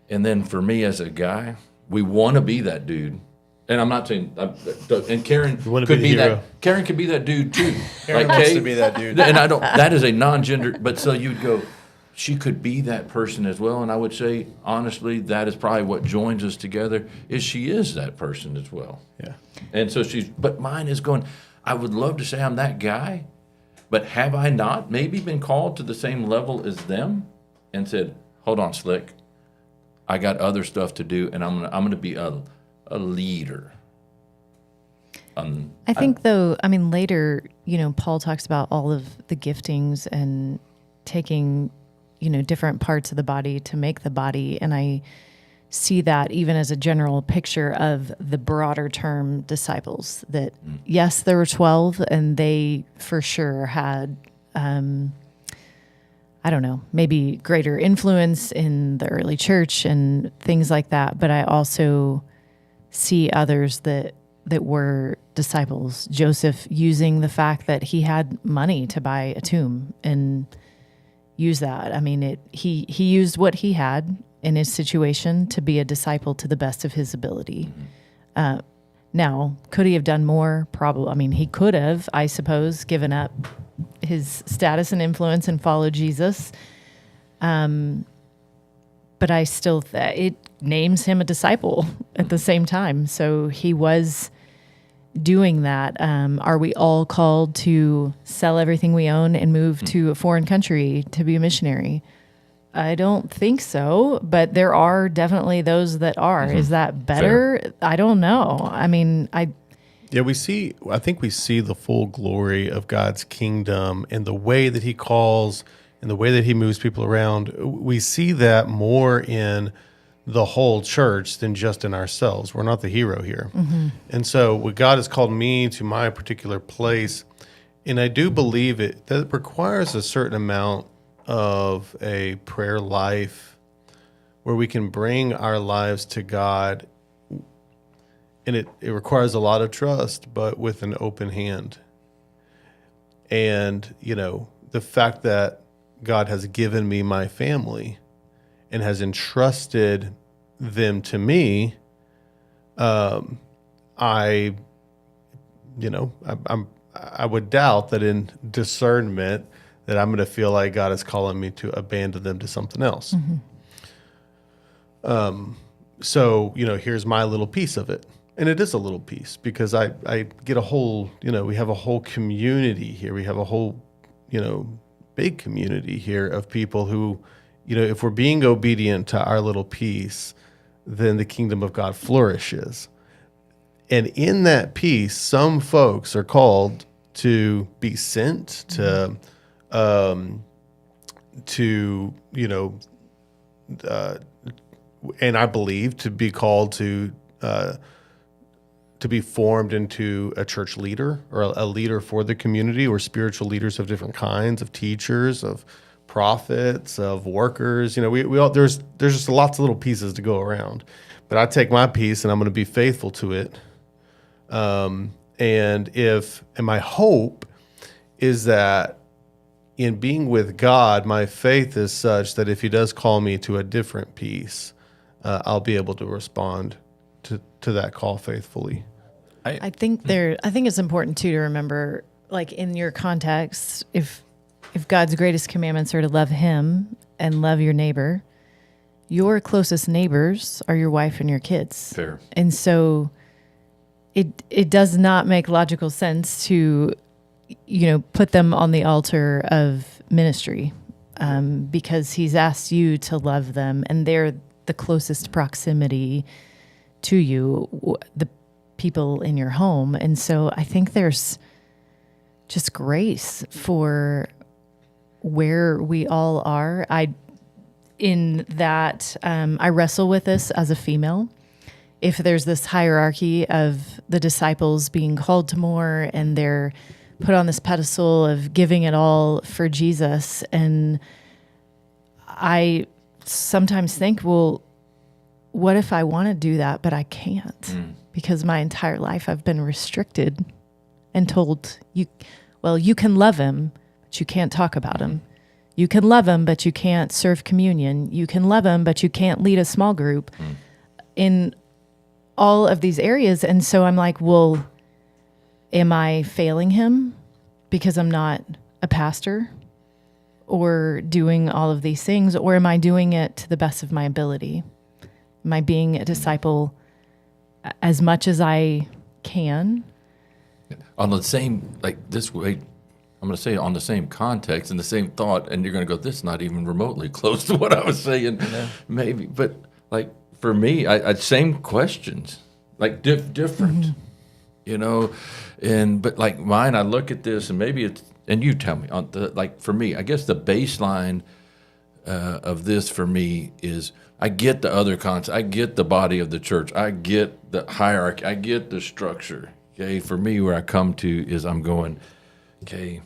and then for me as a guy, we want to be that dude, and I'm not saying, and Karen wanna could be the be that, hero. Karen could be that dude too. Karen wants to be that dude. And I don't, that is a non-gender, but so you'd go, she could be that person as well, and I would say, honestly, that is probably what joins us together, is she is that person as well. Yeah. And so but mine is going, I would love to say I'm that guy, but have I not maybe been called to the same level as them and said, hold on, Slick, I got other stuff to do, and I'm gonna be a leader. I think, though, I mean, later, Paul talks about all of the giftings and taking, different parts of the body to make the body. And I see that even as a general picture of the broader term disciples. That yes, there were 12, and they for sure had, I don't know, maybe greater influence in the early church and things like that. But I also see others that were disciples. Joseph using the fact that he had money to buy a tomb and use that. I mean, he used what he had in his situation to be a disciple to the best of his ability. Now, could he have done more? Probably. I mean, he could have, I suppose, given up his status and influence and followed Jesus. But I still, it names him a disciple at the same time. So he was doing that. Are we all called to sell everything we own and move to a foreign country to be a missionary? I don't think so, but there are definitely those that are. Is that better? Fair. I don't know. I mean, Yeah, I think we see the full glory of God's kingdom and the way that he calls and the way that he moves people around. We see that more in the whole church than just in ourselves. We're not the hero here. And so what God has called me to my particular place, and I do believe that requires a certain amount of a prayer life where we can bring our lives to God. And it requires a lot of trust, but with an open hand. And, the fact that God has given me my family and has entrusted them to me, I would doubt that in discernment that I'm going to feel like God is calling me to abandon them to something else. So, here's my little piece of it. And it is a little piece because I get a whole, we have a whole community here. We have a whole, big community here of people who, if we're being obedient to our little piece, then the kingdom of God flourishes. And in that piece, some folks are called to be sent to and I believe to be called to be formed into a church leader or a leader for the community, or spiritual leaders of different kinds, of teachers, of prophets, of workers. We all, there's just lots of little pieces to go around. But I take my piece and I'm going to be faithful to it. And my hope is that in being with God, my faith is such that if he does call me to a different piece, I'll be able to respond to that call faithfully. I think it's important too to remember, like in your context, if God's greatest commandments are to love him and love your neighbor, your closest neighbors are your wife and your kids. Fair. And so it does not make logical sense to, put them on the altar of ministry, because he's asked you to love them and they're the closest proximity to you, the people in your home. And so I think there's just grace for where we all are. I wrestle with this as a female. If there's this hierarchy of the disciples being called to more and they're put on this pedestal of giving it all for Jesus, and I sometimes think, well, what if I want to do that, but I can't? Because my entire life I've been restricted and told, you can love him, but you can't talk about him. You can love him, but you can't serve communion. You can love him, but you can't lead a small group in all of these areas. And so I'm like, well, am I failing him because I'm not a pastor or doing all of these things? Or am I doing it to the best of my ability? Am I being a disciple as much as I can? On the same, like this way, I'm going to say on the same context and the same thought, and you're going to go, this is not even remotely close to what I was saying, maybe. But like for me, I same questions, like different, but like mine, I look at this and maybe it's, and you tell me, for me, I guess the baseline of this for me is I get the other concepts. I get the body of the church. I get the hierarchy. I get the structure. Okay, for me, where I come to is I'm going, okay,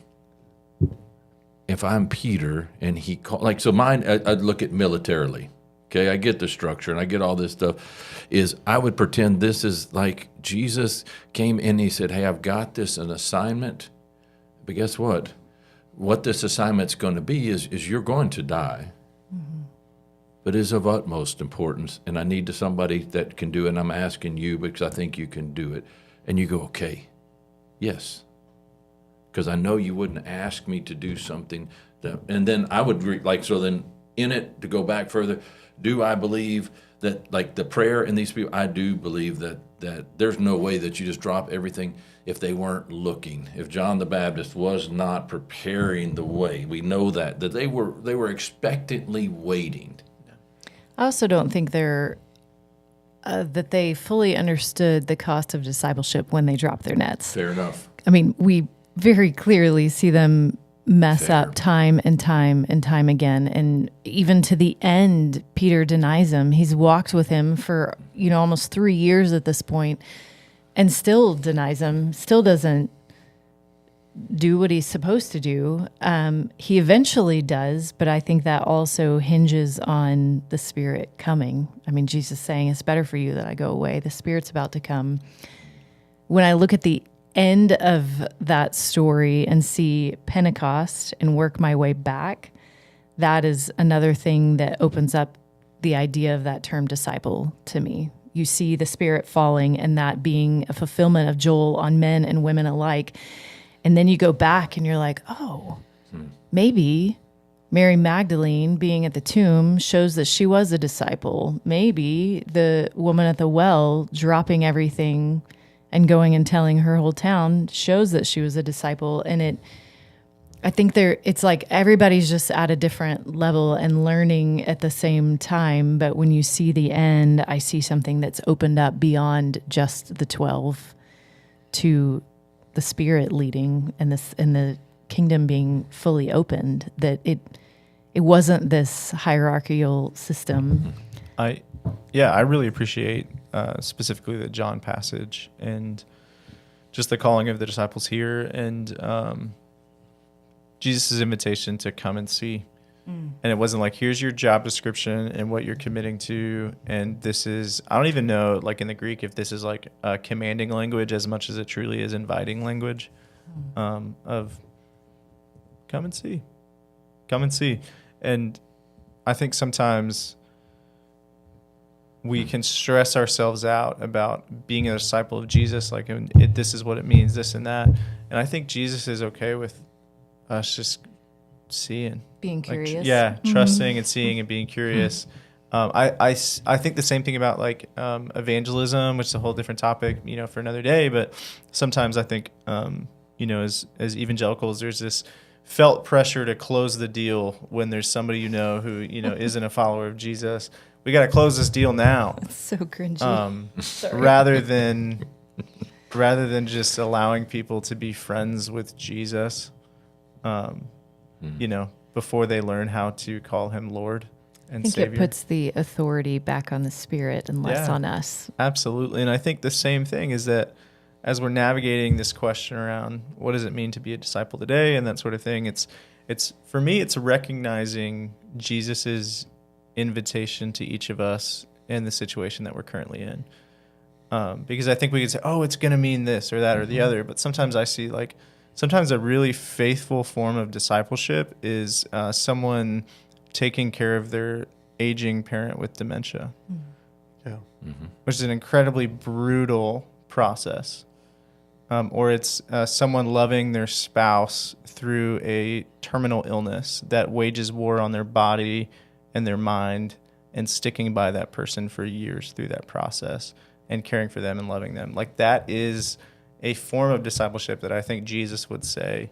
if I'm Peter and he like, so mine, I'd look at militarily. Okay, I get the structure and I get all this stuff. Is I would pretend this is like Jesus came in and he said, hey, I've got this an assignment. But guess what? What this assignment's going to be is you're going to die. But is of utmost importance, and I need somebody that can do it, and I'm asking you because I think you can do it. And you go, okay, yes. Because I know you wouldn't ask me to do something that, and then I would, so then in it, to go back further, do I believe that, like the prayer in these people, I do believe that there's no way that you just drop everything if they weren't looking. If John the Baptist was not preparing the way, we know that they were expectantly waiting. I also don't think that they fully understood the cost of discipleship when they dropped their nets. Fair enough. I mean, we very clearly see them mess Fair. up time and time and time again. And even to the end, Peter denies him. He's walked with him for, almost 3 years at this point and still denies him, still doesn't do what he's supposed to do. He eventually does, but I think that also hinges on the Spirit coming. I mean, Jesus saying, it's better for you that I go away. The Spirit's about to come. When I look at the end of that story and see Pentecost and work my way back, that is another thing that opens up the idea of that term disciple to me. You see the Spirit falling and that being a fulfillment of Joel on men and women alike. And then you go back and you're like, oh, maybe Mary Magdalene being at the tomb shows that she was a disciple. Maybe the woman at the well dropping everything and going and telling her whole town shows that she was a disciple. And I think it's like everybody's just at a different level and learning at the same time. But when you see the end, I see something that's opened up beyond just the 12 to the Spirit leading and the kingdom being fully opened, that it wasn't this hierarchical system. I really appreciate specifically the John passage and just the calling of the disciples here and Jesus' invitation to come and see. And it wasn't like, here's your job description and what you're committing to. And this is, I don't even know, like in the Greek, if this is like a commanding language as much as it truly is inviting language of come and see. Come and see. And I think sometimes we can stress ourselves out about being a disciple of Jesus. Like, this is what it means, this and that. And I think Jesus is okay with us just seeing. Being curious. Trusting and seeing and being curious. I think the same thing about like evangelism, which is a whole different topic, for another day. But sometimes I think, as evangelicals, there's this felt pressure to close the deal when there's somebody who isn't a follower of Jesus. We got to close this deal now. It's so cringy. rather than just allowing people to be friends with Jesus, before they learn how to call him Lord and I think Savior. it puts the authority back on the Spirit and less on us. Absolutely. And I think the same thing is that as we're navigating this question around what does it mean to be a disciple today and that sort of thing, it's for me, it's recognizing Jesus's invitation to each of us in the situation that we're currently in. Because I think we could say, oh, it's going to mean this or that or the other. But sometimes I see sometimes a really faithful form of discipleship is someone taking care of their aging parent with dementia, which is an incredibly brutal process. Or it's someone loving their spouse through a terminal illness that wages war on their body and their mind and sticking by that person for years through that process and caring for them and loving them. Like that is a form of discipleship that I think Jesus would say,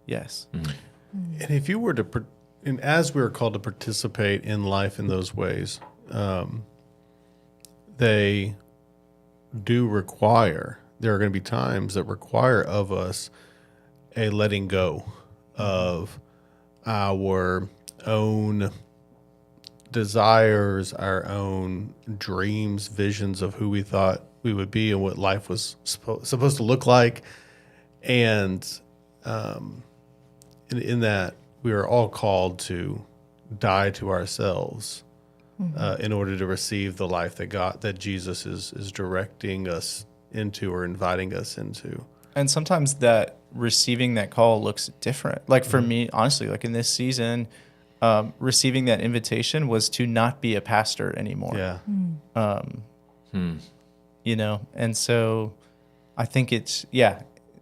yes. And if you were to, and as we are called to participate in life in those ways, they do require, there are going to be times that require of us a letting go of our own desires, our own dreams, visions of who we thought we would be and what life was supposed to look like. And in that, we are all called to die to ourselves in order to receive the life that Jesus is directing us into or inviting us into. And sometimes that receiving that call looks different. Like for me, honestly, like in this season, receiving that invitation was to not be a pastor anymore. Yeah. You know, and so I think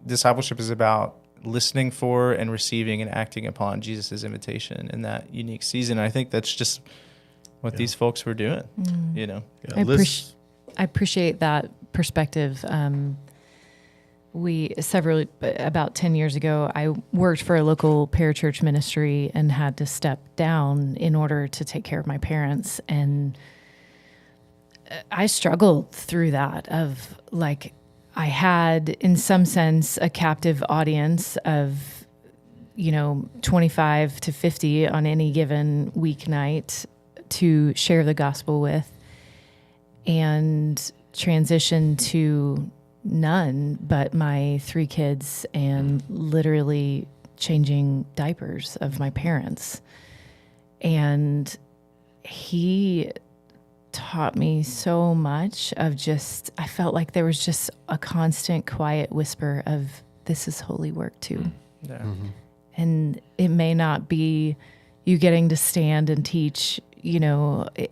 discipleship is about listening for and receiving and acting upon Jesus' invitation in that unique season. I think that's just what these folks were doing, you know. Yeah. I appreciate that perspective. About 10 years ago, I worked for a local parachurch ministry and had to step down in order to take care of my parents. And I struggled through that of like, I had in some sense a captive audience of, 25 to 50 on any given weeknight to share the gospel with, and transition to none but my 3 kids and literally changing diapers of my parents. And he taught me so much of just, I felt like there was just a constant quiet whisper of, this is holy work too. Yeah. Mm-hmm. And it may not be you getting to stand and teach,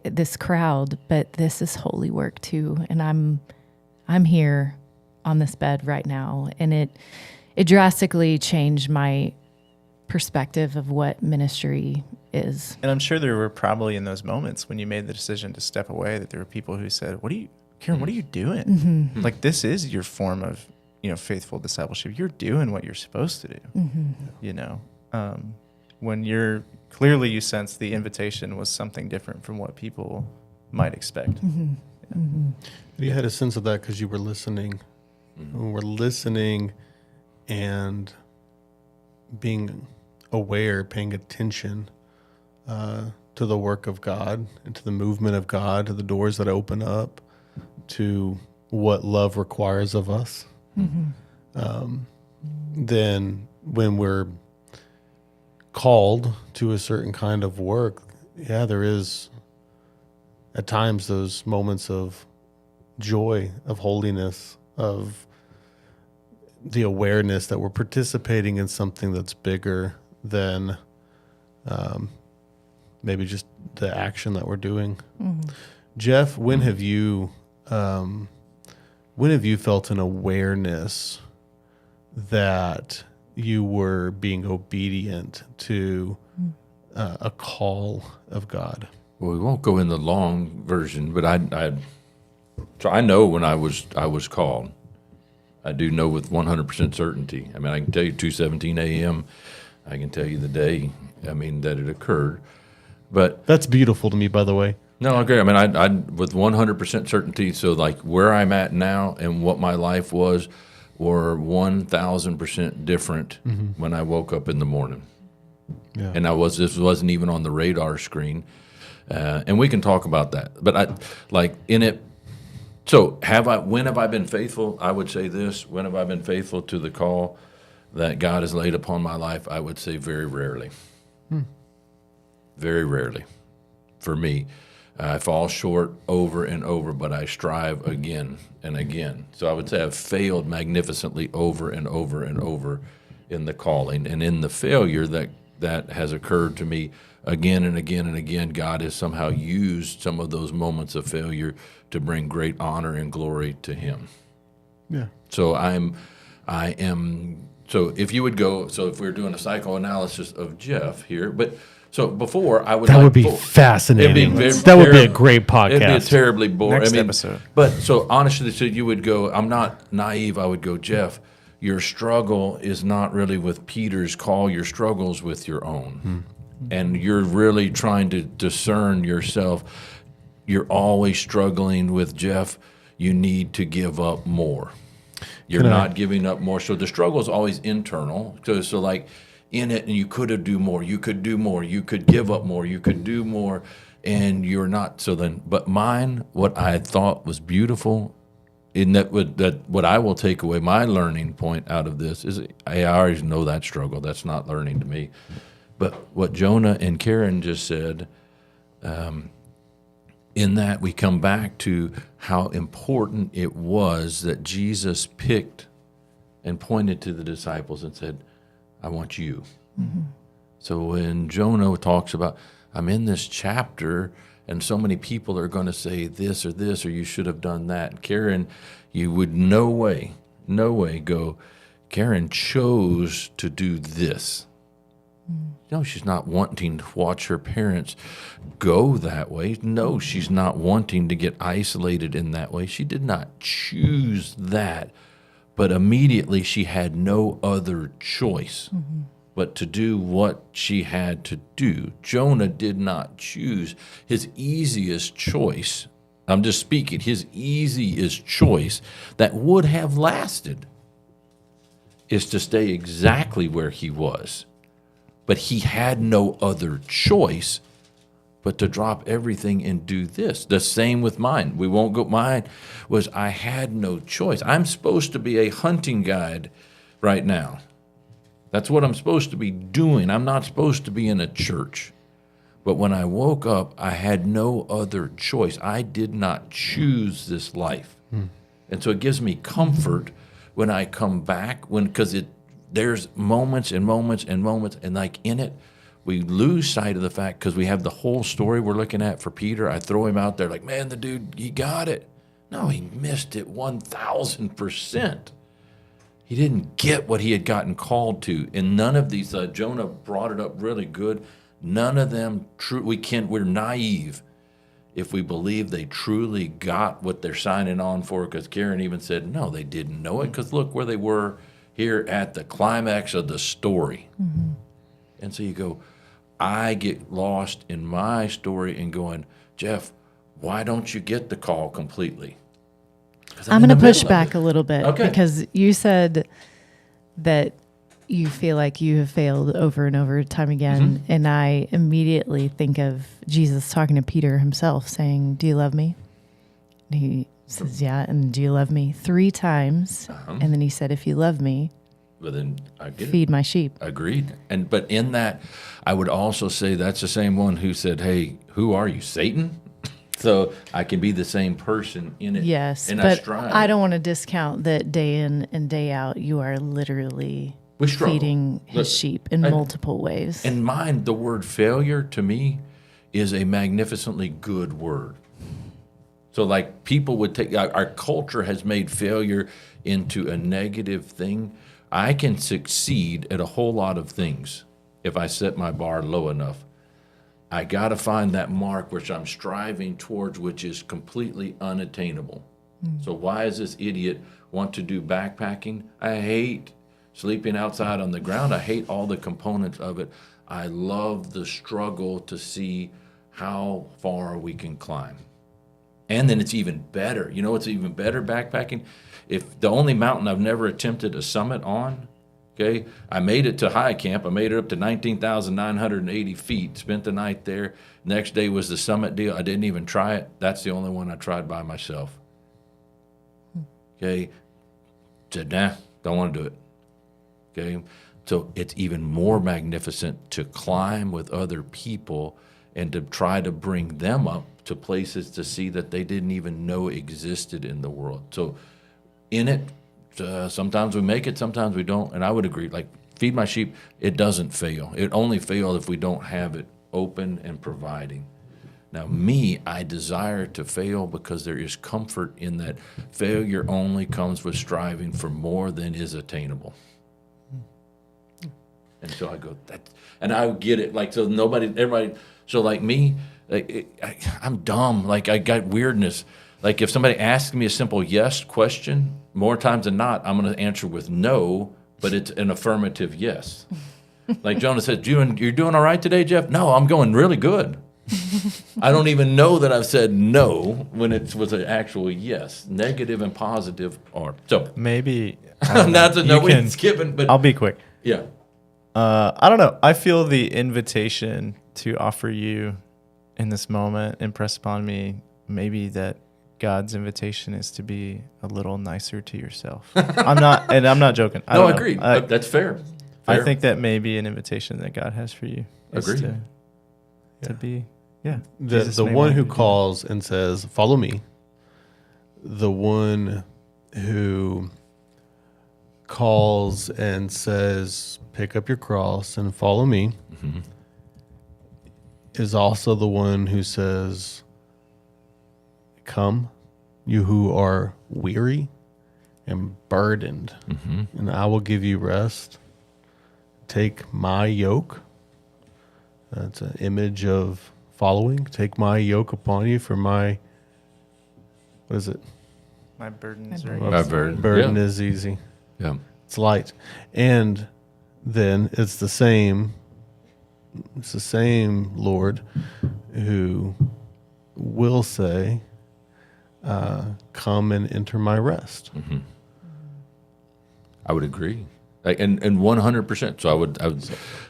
this crowd, but this is holy work too. And I'm here on this bed right now. And it drastically changed my perspective of what ministry is. And I'm sure there were probably in those moments when you made the decision to step away that there were people who said, Karen, what are you doing? Mm-hmm. Like, this is your form of, faithful discipleship. You're doing what you're supposed to do, Mm-hmm. When clearly you sense the invitation was something different from what people might expect. Mm-hmm. Yeah. Mm-hmm. You had a sense of that because you were listening. We were listening and being aware, paying attention to the work of God and to the movement of God, to the doors that open up, to what love requires of us. Mm-hmm. Then when we're called to a certain kind of work, there is at times those moments of joy, of holiness, of the awareness that we're participating in something that's bigger than maybe just the action that we're doing. Mm-hmm. Jeff, when have you felt an awareness that you were being obedient to a call of God? Well, we won't go in the long version, but I know when I was called. I do know with 100% certainty. I mean, I can tell you 2:17 a.m. I can tell you the day. That it occurred. But That's beautiful to me, by the way. no, I agree. I with 100% certainty. So like where I'm at now and what my life was were 1,000% different when I woke up in the morning. Yeah. And this wasn't even on the radar screen. And we can talk about that. But so when have I been faithful? I would say this. When have I been faithful to the call that God has laid upon my life? I would say very rarely. Very rarely for me. I fall short over and over, but I strive again and again. So I would say I've failed magnificently over and over and over in the calling. And in the failure that has occurred to me again and again and again, God has somehow used some of those moments of failure to bring great honor and glory to Him. Yeah. So so if you would go, so if we were doing a psychoanalysis of Jeff here, but so before I would That like would be full- fascinating. It'd be That would be a great It'd be a podcast. terribly boring. Next episode. But so honestly, so you would go, I'm not naive. I would go, Jeff, your struggle is not really with Peter's call. Your struggle's with your own. And you're really trying to discern yourself. You're always struggling with, Jeff, you need to give up more. You're Can I- not giving up more. So the struggle is always internal. So like in it, and you could do more. You could do more. You could give up more. You could do more, and you're not. So then, but mine, what I thought was beautiful, in that what I will take away, my learning point out of this is, I already know that struggle. That's not learning to me. But what Jonah and Karen just said, in that we come back to how important it was that Jesus picked and pointed to the disciples and said, I want you. Mm-hmm. So when Jonah talks about, I'm in this chapter and so many people are going to say this, or you should have done that. Karen, you would no way go, Karen chose to do this. No, she's not wanting to watch her parents go that way. No, she's not wanting to get isolated in that way. She did not choose that. But immediately she had no other choice but to do what she had to do. Jonah did not choose his easiest choice. I'm just speaking, his easiest choice that would have lasted is to stay exactly where he was. But he had no other choice but to drop everything and do this. The same with mine. We won't go. Mine was, I had no choice. I'm supposed to be a hunting guide right now. That's what I'm supposed to be doing. I'm not supposed to be in a church. But when I woke up, I had no other choice. I did not choose this life. And so it gives me comfort when I come back, because there's moments and moments and moments, and like in it, we lose sight of the fact, because we have the whole story we're looking at for Peter. I throw him out there like, man, the dude, he got it. No, he missed it 1,000%. He didn't get what he had gotten called to. And none of these, Jonah brought it up really good. None of them, we're naive if we believe they truly got what they're signing on for, because Karen even said, no, they didn't know it, because look where they were here at the climax of the story. Mm-hmm. And so you go, I get lost in my story and going, Jeff, why don't you get the call completely? I'm going to push back a little bit, because you said that you feel like you have failed over and over time again. Mm-hmm. And I immediately think of Jesus talking to Peter himself saying, do you love me? And he says, yeah. And do you love me? 3 times. Uh-huh. And then he said, if you love me, but then I get feed my sheep. Agreed. But in that, I would also say that's the same one who said, hey, who are you, Satan? So I can be the same person in it. Yes, and but I don't want to discount that day in and day out, you are literally feeding his sheep in multiple ways. In mine, the word failure to me is a magnificently good word. So like people would take, our culture has made failure into a negative thing. I can succeed at a whole lot of things if I set my bar low enough. I got to find that mark which I'm striving towards, which is completely unattainable. So why does this idiot want to do backpacking? I hate sleeping outside on the ground. I hate all the components of it. I love the struggle to see how far we can climb. And then it's even better. You know what's even better backpacking? If the only mountain I've never attempted a summit on, okay, I made it to high camp. I made it up to 19,980 feet, spent the night there. Next day was the summit deal. I didn't even try it. That's the only one I tried by myself. Okay, said, nah, don't want to do it. Okay, so it's even more magnificent to climb with other people and to try to bring them up to places to see that they didn't even know existed in the world. So in it, sometimes we make it, sometimes we don't. And I would agree, like feed my sheep, it doesn't fail. It only fails if we don't have it open and providing. Now me, I desire to fail because there is comfort in that failure only comes with striving for more than is attainable. And so I go, and I get it. Like, so everybody, so like me, I'm dumb. Like I got weirdness. Like if somebody asks me a simple yes question, more times than not, I'm going to answer with no, but it's an affirmative yes. Like Jonah says, you're doing all right today, Jeff? No, I'm going really good. I don't even know that I've said no when it was an actual yes. Negative and positive are. So maybe not to know it's given, but I'll be quick. Yeah. I don't know. I feel the invitation to offer you in this moment impress upon me maybe that God's invitation is to be a little nicer to yourself. I'm not joking. I No, don't I know. agree. That's fair. I think that may be an invitation that God has for you. is Agreed. To be, yeah. The Jesus may one want who you to do calls and says, "Follow me," the one who calls and says, "Pick up your cross and follow me," is also the one who says, "Come, you who are weary and burdened, and I will give you rest. Take my yoke." That's an image of following. Take my yoke upon you, for my, what is it? My burdens My are burden. My easy. burden. Burden Yeah. is easy. Yeah. It's light. And then it's the same Lord who will say, come and enter my rest. I would agree. And 100%. So I would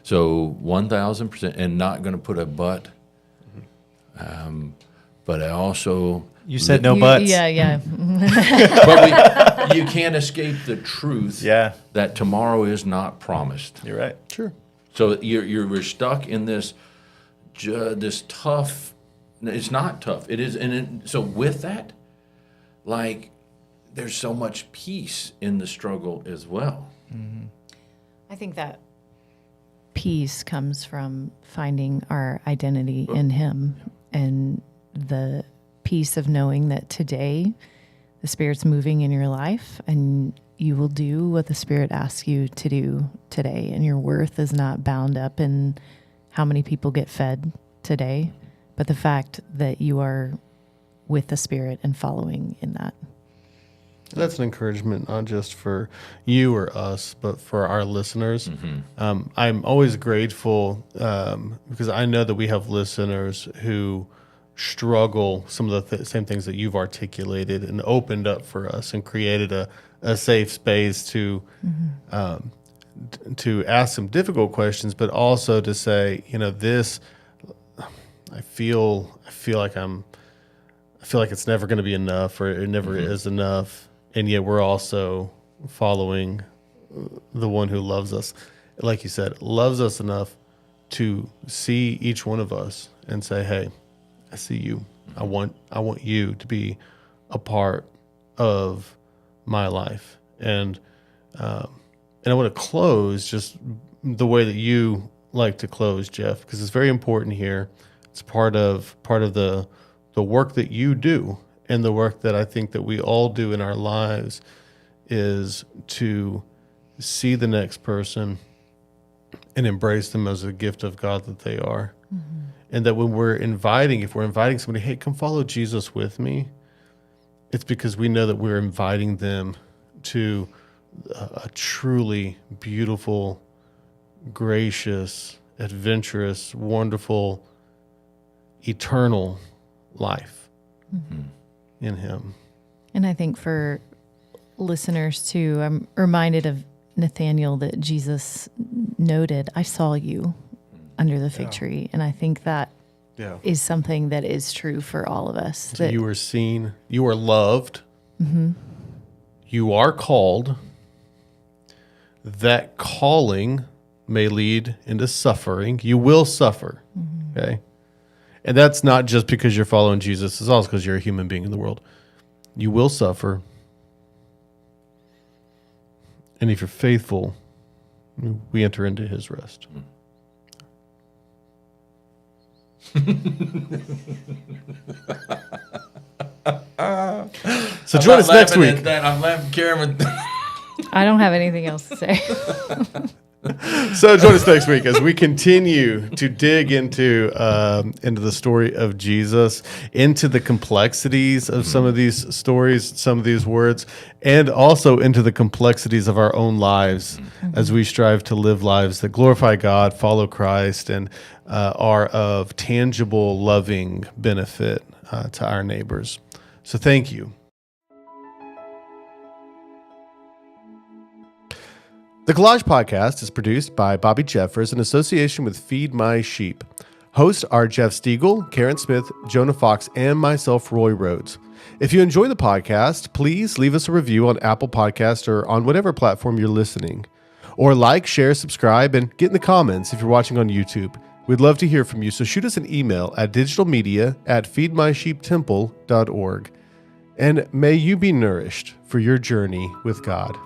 so 1,000%, and not going to put a but. But I also You said no buts. Yeah. but you can't escape the truth Yeah, that tomorrow is not promised. you're right. Sure. So we're stuck in this tough. It's not tough. It is, so with that, like, there's so much peace in the struggle as well. I think that peace comes from finding our identity in Him, and the peace of knowing that today the Spirit's moving in your life and you will do what the Spirit asks you to do today, and your worth is not bound up in how many people get fed today, but the fact that you are with the Spirit and following in that. That's an encouragement, not just for you or us, but for our listeners. I'm always grateful because I know that we have listeners who struggle some of the same things that you've articulated and opened up for us and created a safe space to ask some difficult questions, but also to say, this, I feel like it's never going to be enough, or it never is enough. And yet we're also following the one who loves us. Like you said, loves us enough to see each one of us and say, hey, I see you. I want you to be a part of my life. And I want to close just the way that you like to close, Jeff, because it's very important here. It's part of the work that you do. And the work that I think that we all do in our lives is to see the next person and embrace them as a gift of God that they are. And that when if we're inviting somebody, hey, come follow Jesus with me, it's because we know that we're inviting them to a truly beautiful, gracious, adventurous, wonderful, eternal life. In Him. And I think for listeners too, I'm reminded of Nathanael that Jesus noted, I saw you under the fig tree. And I think that is something that is true for all of us. So That you are seen, you are loved, you are called. That calling may lead into suffering. You will suffer. Okay. And that's not just because you're following Jesus. It's also because you're a human being in the world. You will suffer. And if you're faithful, we enter into His rest. So join us next week. I'm laughing, Karen. I don't have anything else to say. So join us next week as we continue to dig into the story of Jesus, into the complexities of some of these stories, some of these words, and also into the complexities of our own lives as we strive to live lives that glorify God, follow Christ, and are of tangible, loving benefit to our neighbors. So thank you. The Collage Podcast is produced by Bobby Jeffers in association with Feed My Sheep. Hosts are Jeff Stiegel, Karen Smith, Jonah Fox, and myself, Roy Rhodes. If you enjoy the podcast, please leave us a review on Apple Podcast or on whatever platform you're listening. Or like, share, subscribe, and get in the comments if you're watching on YouTube. We'd love to hear from you, so shoot us an email at digitalmedia@feedmysheeptemple.org. And may you be nourished for your journey with God.